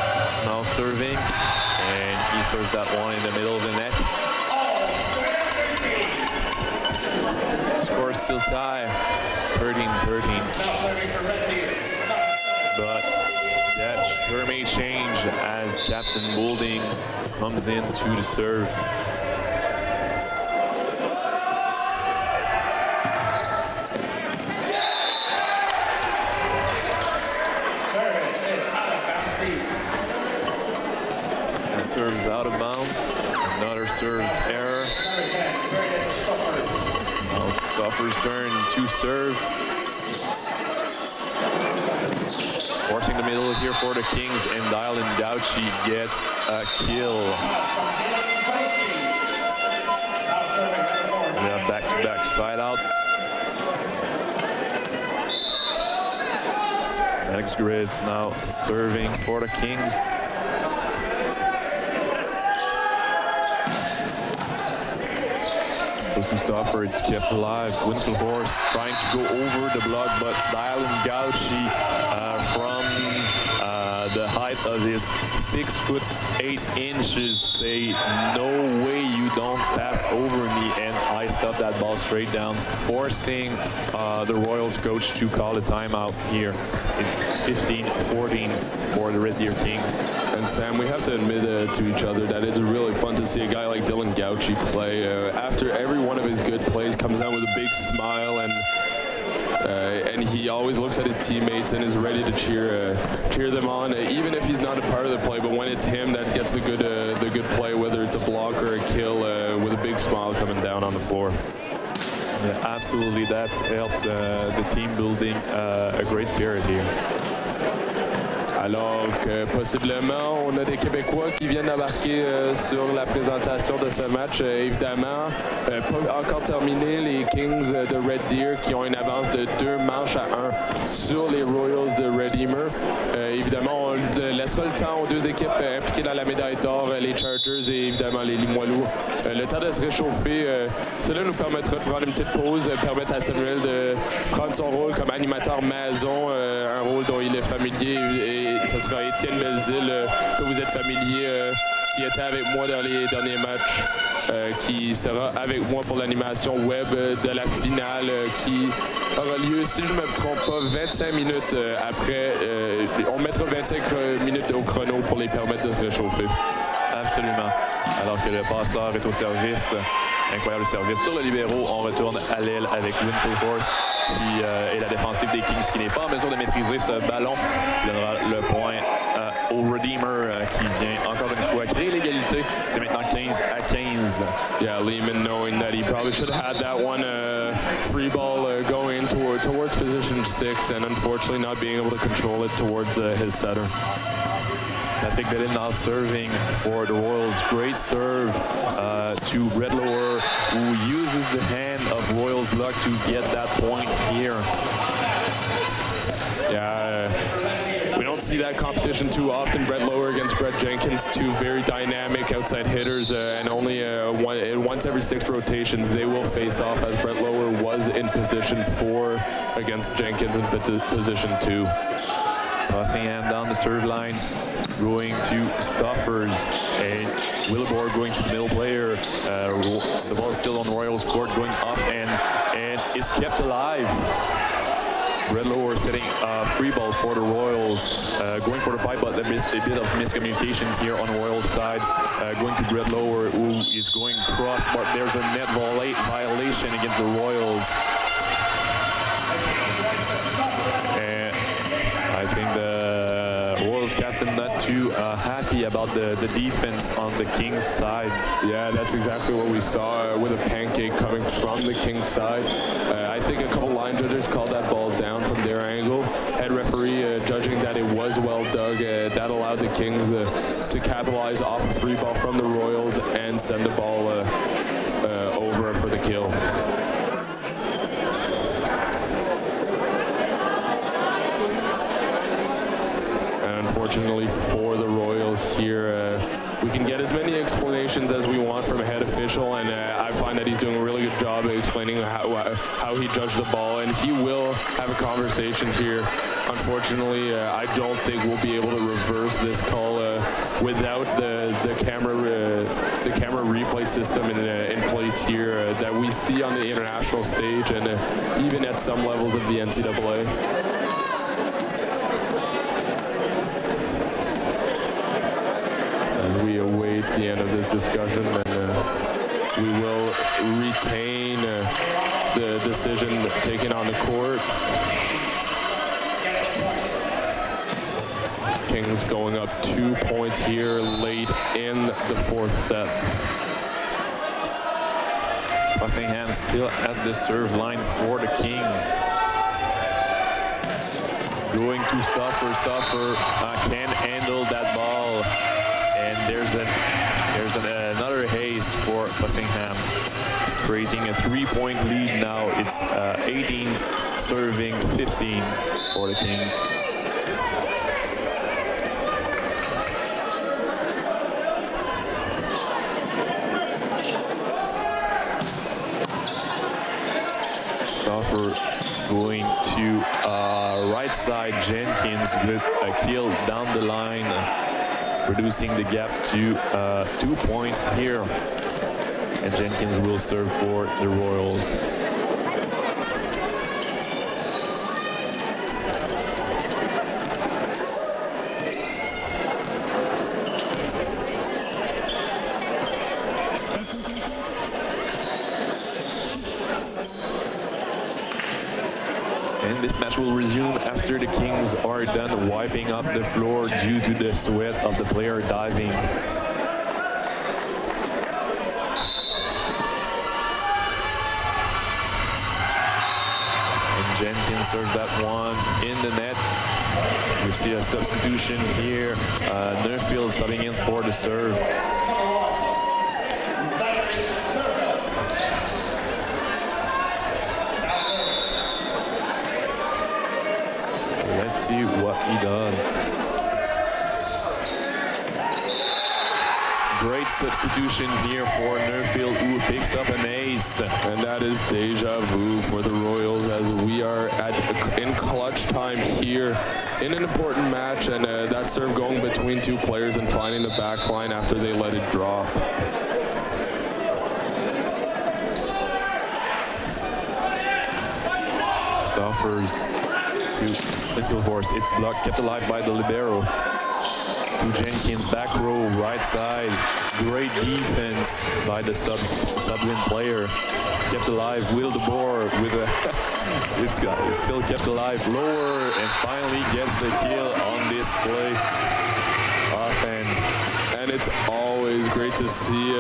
now serving, and he serves that one in the middle of the net. Score still tie, 13-13. But that sure may change as Captain Boulding comes in to the serve. That serve is out of bounds. Another service error. Now Stoffer's turn to serve. Forcing the middle here for the Kings, and Dylan Gauchi gets a kill. We have back-to-back side out. Alex Gribbs now serving for the Kings. Goes to Stoffer, it's kept alive. Winkelhorst trying to go over the block, but Dylan Gauchi from the height of his 6'8" say, no way you don't pass over me, and I stopped that ball straight down, forcing the Royals coach to call a timeout here. It's 15-14 for the Red Deer Kings. And Sam, we have to admit to each other that it's really fun to see a guy like Dylan Gauchi play. After every one of his good plays, comes out with a big smile, and he always looks at his teammates and is ready to cheer them on, even if he's not a part of the play. But when it's him that gets the good play, whether it's a block or a kill, with a big smile coming down on the floor. Yeah, absolutely. That's helped the team building a great spirit here. Alors que possiblement, on a des Québécois qui viennent d'embarquer sur la présentation de ce match. Évidemment, pas encore terminé, les Kings de Red Deer qui ont une avance de 2-1 sur les Royals de Redeemer. Évidemment, on laissera le temps aux 2 équipes impliquées dans la médaille d'or, les Chargers et évidemment les Limoilou. Le temps de se réchauffer, cela nous permettra de prendre une petite pause, permettre à Samuel de prendre son rôle comme animateur maison, un rôle dont il est familier, et ce sera Étienne Belzile, que vous êtes familier, qui était avec moi dans les derniers matchs, qui sera avec moi pour l'animation web de la finale qui aura lieu, si je ne me trompe pas, 25 minutes après. On mettra 25 minutes au chrono pour les permettre de se réchauffer. Absolument. Alors que le passeur est au service. Incroyable service. Sur le libéro, on retourne à l'aile avec Winkelhorst, qui est la défensive des Kings, qui n'est pas en mesure de maîtriser ce ballon. Il donnera le point au Redeemer, qui vient encore une fois créer l'égalité. C'est maintenant 15-15. Yeah, Lehman knowing that he probably should have had that one free ball going towards position 6, and unfortunately not being able to control it towards his setter. Patrick Bellil now serving for the Royals. Great serve to Brett Lower, who uses the hand of Royals block to get that point here. Yeah, we don't see that competition too often. Brett Lower against Brett Jenkins, two very dynamic outside hitters, and only once every 6 rotations they will face off, as Brett Lower was in position 4 against Jenkins in position 2. Passingham down the serve line, going to Stoffers, and Willibor going to the middle player. The ball is still on Royals court, going off and it's kept alive. Brett Lower setting a free ball for the Royals, going for the pipe, but there is a bit of miscommunication here on the Royals side. Going to Brett Lower, who is going cross, but there's a net violation against the Royals. And I think the Royals captain not too happy about the defense on the Kings side. Yeah, that's exactly what we saw with a pancake coming from the Kings side. I think a couple line judges called that ball down from their angle. Head referee judging that it was well dug. That allowed the Kings to capitalize off a free ball from the Royals and send the ball over for the kill. Unfortunately for the Royals here, we can get as many explanations as we want from a head official, and I find that he's doing a really good job of explaining how he judged the ball, and he will have a conversation here. Unfortunately, I don't think we'll be able to reverse this call without the camera replay system in place here that we see on the international stage and even at some levels of the NCAA. We await the end of this discussion, and we will retain the decision taken on the court. Kings going up 2 points here late in the 4th set. Passingham still at the serve line for the Kings. Going to Stoffer. Stoffer can't handle that ball. And there's another haze for Passingham, creating a 3-point lead now. It's 18 serving 15 for the Kings. Stoffer going to right side. Jenkins with a kill down the line, reducing the gap to 2 points here. And Jenkins will serve for the Royals. And this match will resume after the Kings are done wiping up the floor due to the sweat of the player diving. And Jenkins serves that one in the net. We see a substitution here. Neufeld subbing in for the serve. Let's see what he does. Great substitution here for Neufeld, who picks up an ace. And that is deja vu for the Royals, as we are in clutch time here in an important match, and that serve going between 2 players and finding the back line after they let it drop. Stoffers to Little Horse. It's blocked, kept alive by the libero. To Jenkins, back row, right side. Great defense by the sub-win player. Kept alive. Will DeBoer with a it's still kept alive. Lower, and finally gets the kill on this play. And it's always great to see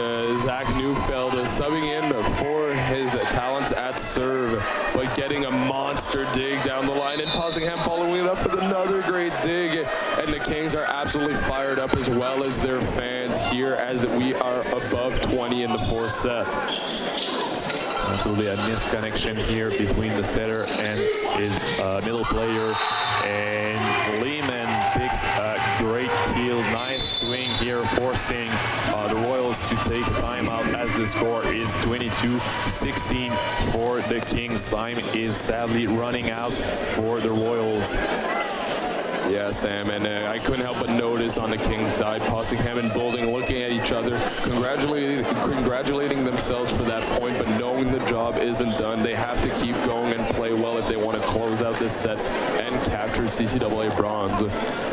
Zach Neufeld subbing in for his talents at serve, but getting a monster dig down the line, and Passingham following it up with another great dig. And and the Kings are absolutely fired up as well as their fans here as we are above 20 in the fourth set. Absolutely a misconnection here between the setter and his middle player, and Lehman picks a great kill. Nice swing here, forcing the Royals to take a timeout as the score is 22-16 for the Kings. Time is sadly running out for the Royals. Yeah, Sam, and I couldn't help but notice on the Kings side, Possingham and Boulding looking at each other, congratulating themselves for that point, but knowing the job isn't done. They have to keep going and play well if they want to close out this set and capture CCAA bronze.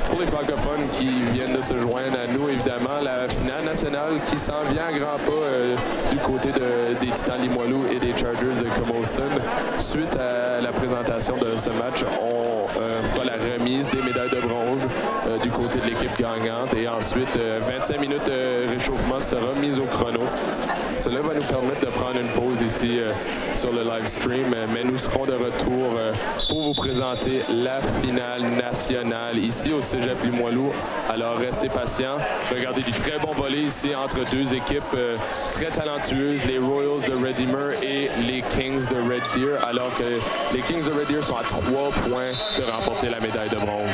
Pour les francophones qui viennent de se joindre à nous, évidemment, la finale nationale qui s'en vient à grands pas du côté des Titans Limoilou et des Chargers de Camosun. Suite à la présentation de ce match, on fera la remise des médailles de bronze du côté de l'équipe gagnante, et ensuite 25 minutes de réchauffement sera mise au chrono. Cela va nous permettre de prendre une pause ici sur le live stream, mais nous serons de retour pour vous présenter la finale nationale ici au Cégep Limoilou. Alors restez patients, regardez du très bon volley ici entre deux équipes très talentueuses, les Royals de Redeemer et les Kings de Red Deer, alors que les Kings de Red Deer sont à 3 points de remporter la médaille de bronze.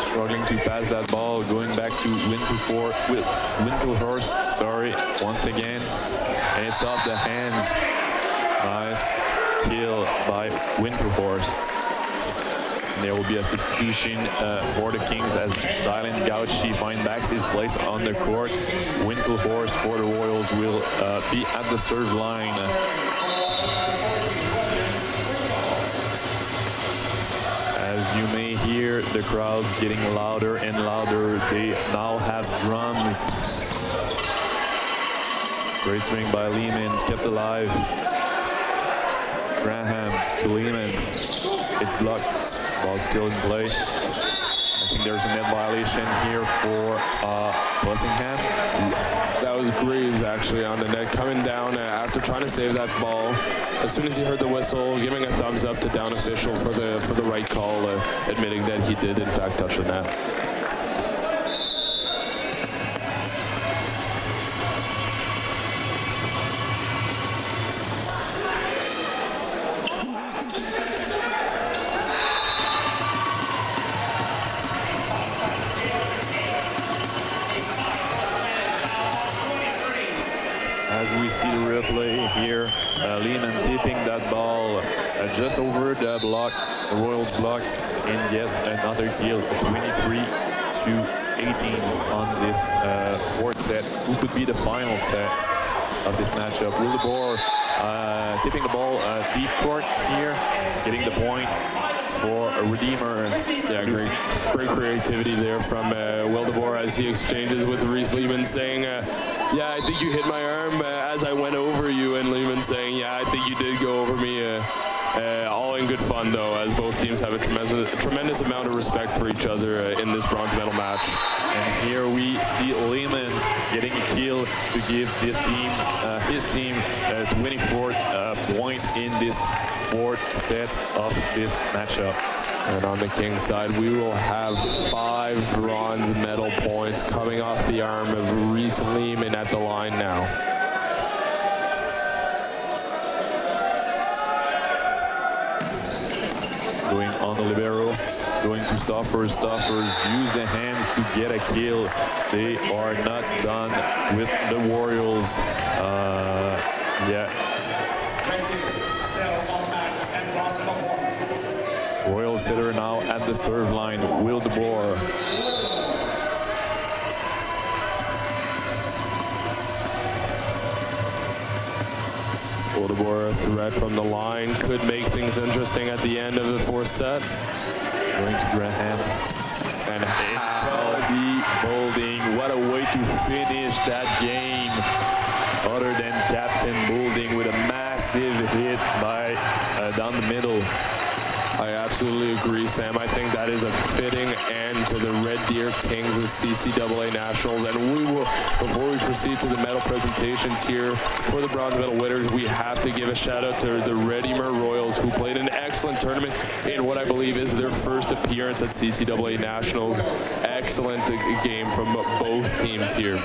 Struggling to pass that ball, going back to Winklehorst, once again, and it's off the hands. Nice kill by Winklehorst. There will be a substitution for the Kings as Dylan Gauchi finds back his place on the court. Winklehorst for the Royals will be at the serve line. As you may hear, the crowd's getting louder and louder. They now have drums. Great swing by Lehman, it's kept alive. Graham to Lehman. It's blocked. Ball still in play. I think there's a net violation here for Possingham. That was Greaves actually on the net, coming down after trying to save that ball. As soon as he heard the whistle, giving a thumbs up to down official for the right call, admitting that he did in fact touch the net. Replay here, Lehman tipping that ball just over the block, the Royals block, and get another kill, 23-18 on this fourth set. Who could be the final set of this matchup? Wildeboer tipping the ball deep court here, getting the point for a Redeemer. Yeah, great creativity there from Wildeboer as he exchanges with Reese Lehman, saying, yeah, I think you hit my arm as I went over you, and Lehman saying, yeah, I think you did go over me. All in good fun, though, as both teams have a tremendous amount of respect for each other in this bronze medal match. And here we see Lehman getting a kill to give this team, his team, 24th point in this fourth set of this matchup. And on the Kings side, we will have 5 bronze medal points coming off the arm of Reese Lehman at the line now. Going on the libero, going to Stoffers. Stoffers use the hands to get a kill. They are not done with the Royals. Royal setter now at the serve line, Wildeboer. Wildeboer, threat from the line, could make things interesting at the end of the fourth set. Going to Graham. And the Boulding, what a way to finish that game. Other than Captain Boulding with a massive hit by down the middle. I absolutely agree, Sam. I think that is a fitting end to the Red Deer Kings of CCAA Nationals. And we will, before we proceed to the medal presentations here for the bronze medal winners, we have to give a shout out to the Redeemer Royals, who played an excellent tournament in what I believe is their first appearance at CCAA Nationals. Excellent game from both teams here.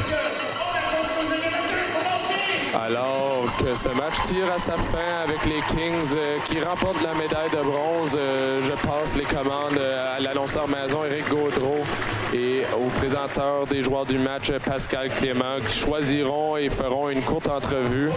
Alors que ce match tire à sa fin avec les Kings qui remportent la médaille de bronze, je passe les commandes à l'annonceur maison Éric Gaudreau et au présenteur des joueurs du match Pascal Clément, qui choisiront et feront une courte entrevue.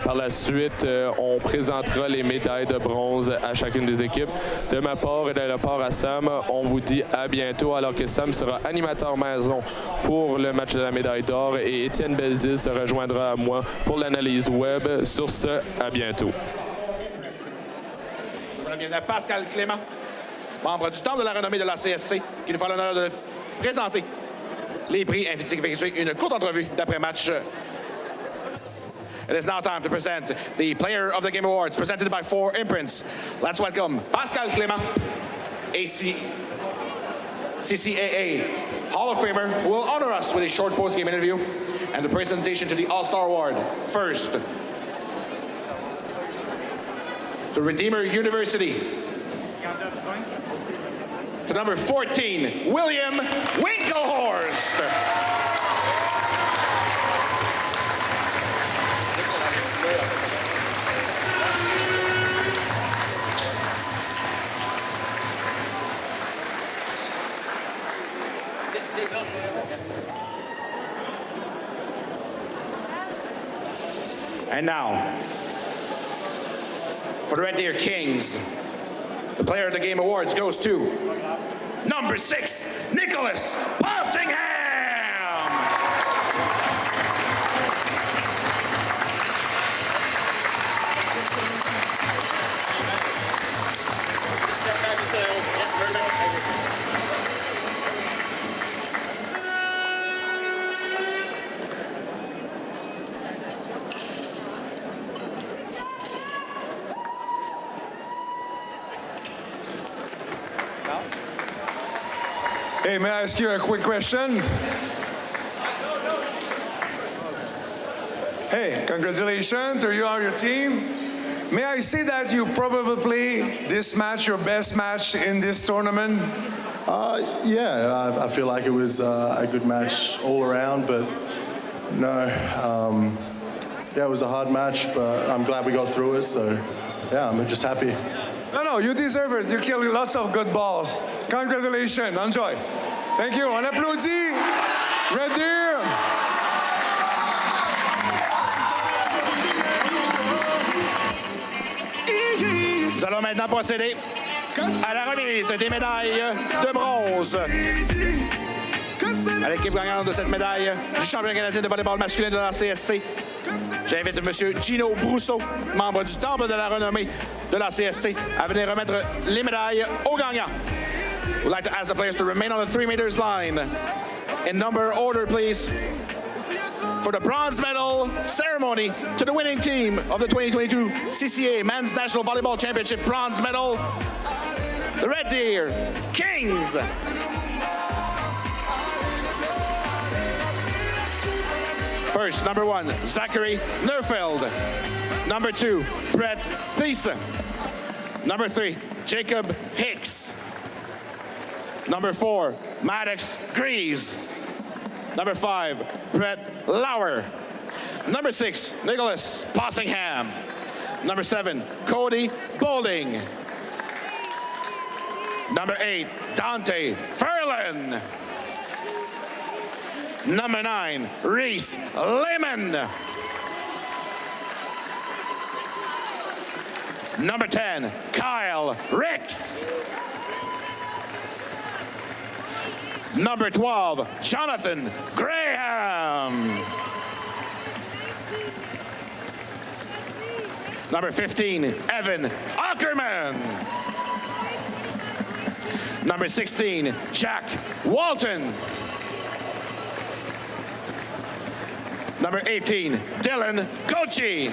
Par la suite, on présentera les médailles de bronze à chacune des équipes. De ma part et de la part à Sam, on vous dit à bientôt, alors que Sam sera animateur maison pour le match de la médaille d'or et Étienne Belzile se rejoindra à moi pour l'analyse web. Sur ce, à bientôt. Bienvenue à Pascal Clément, membre du Temple de la renommée de la CSC, qui nous fera l'honneur de présenter les prix ainsi qu'effectuer une courte entrevue d'après-match. It is now time to present the Player of the Game Awards, presented by 4 Imprints. Let's welcome Pascal Clément, CCAA Hall of Famer, who will honor us with a short post-game interview and the presentation to the All-Star Award. First, to Redeemer University, to number 14, William Winklehorst. And now, for the Red Deer Kings, the Player of the Game Awards goes to number 6, Nicholas Passingham. Hey, may I ask you a quick question? Hey, congratulations to you and your team. May I say that you probably play this match your best match in this tournament? Yeah, I feel like it was a good match all around, but no, yeah, it was a hard match, but I'm glad we got through it, so yeah, I'm just happy. No, you deserve it. You killed lots of good balls. Congratulations, enjoy. Thank you, on applaudit. Red Deer. Nous allons maintenant procéder à la remise des médailles de bronze à l'équipe gagnante de cette médaille du championnat canadien de volleyball masculin de la CSC. J'invite M. Gino Brousseau, membre du Temple de la renommée de la CSC, à venir remettre les médailles aux gagnants. We'd like to ask the players to remain on the 3 meters line. In number order, please. For the bronze medal ceremony to the winning team of the 2022 CCA Men's National Volleyball Championship bronze medal, the Red Deer Kings. First, number 1, Zachary Neufeld. Number 2, Brett Thiesse. Number 3, Jacob Hicks. Number 4, Maddox Greaves. Number 5, Brett Lauer. Number 6, Nicholas Passingham. Number 7, Cody Boulding. Number 8, Dante Ferlin. Number 9, Reese Lehman. Number 10, Kyle Ricks. Number 12, Jonathan Graham. Number 15, Evan Ackerman. Number 16, Jack Walton. Number 18, Dylan Kochi.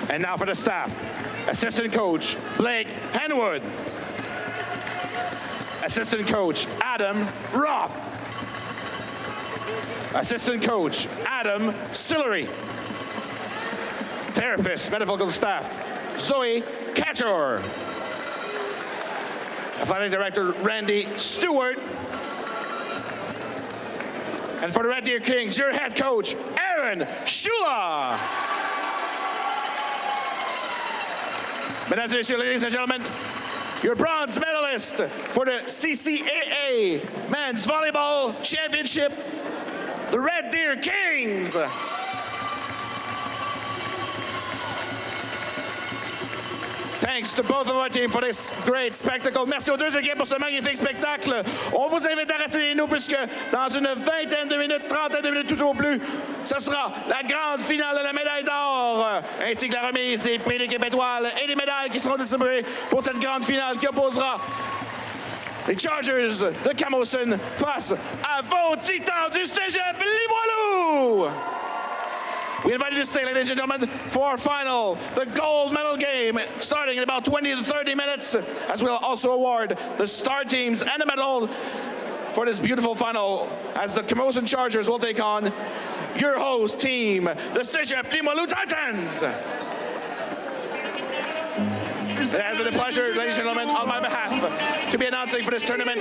And now for the staff. Assistant coach, Blake Henwood. Assistant coach, Adam Roth. Assistant coach, Adam Sillery. Therapist, medical staff, Zoe Catcher. Athletic director, Randy Stewart. And for the Red Deer Kings, your head coach, Aaron Shula. Mesdames et messieurs, ladies and gentlemen, your bronze medalist for the CCAA Men's Volleyball Championship, the Red Deer Kings. Thanks to both of our team for this great spectacle. Merci aux deux équipes pour ce magnifique spectacle. On vous invite à rester avec nous puisque dans une vingtaine de minutes, trentaine de minutes tout au plus, ce sera la grande finale de la médaille d'or, ainsi que la remise des prix d'équipe étoile et des médailles qui seront distribuées pour cette grande finale qui opposera les Chargers de Camosun face à vos Titans du Cégep Limoilou. We invite you to stay, ladies and gentlemen, for our final, the gold medal game, starting in about 20 to 30 minutes, as we'll also award the star teams and a medal for this beautiful final, as the Camosun Chargers will take on your host team, the Cégep Limoilou Titans. It has been a pleasure, ladies and gentlemen, on my behalf, to be announcing for this tournament.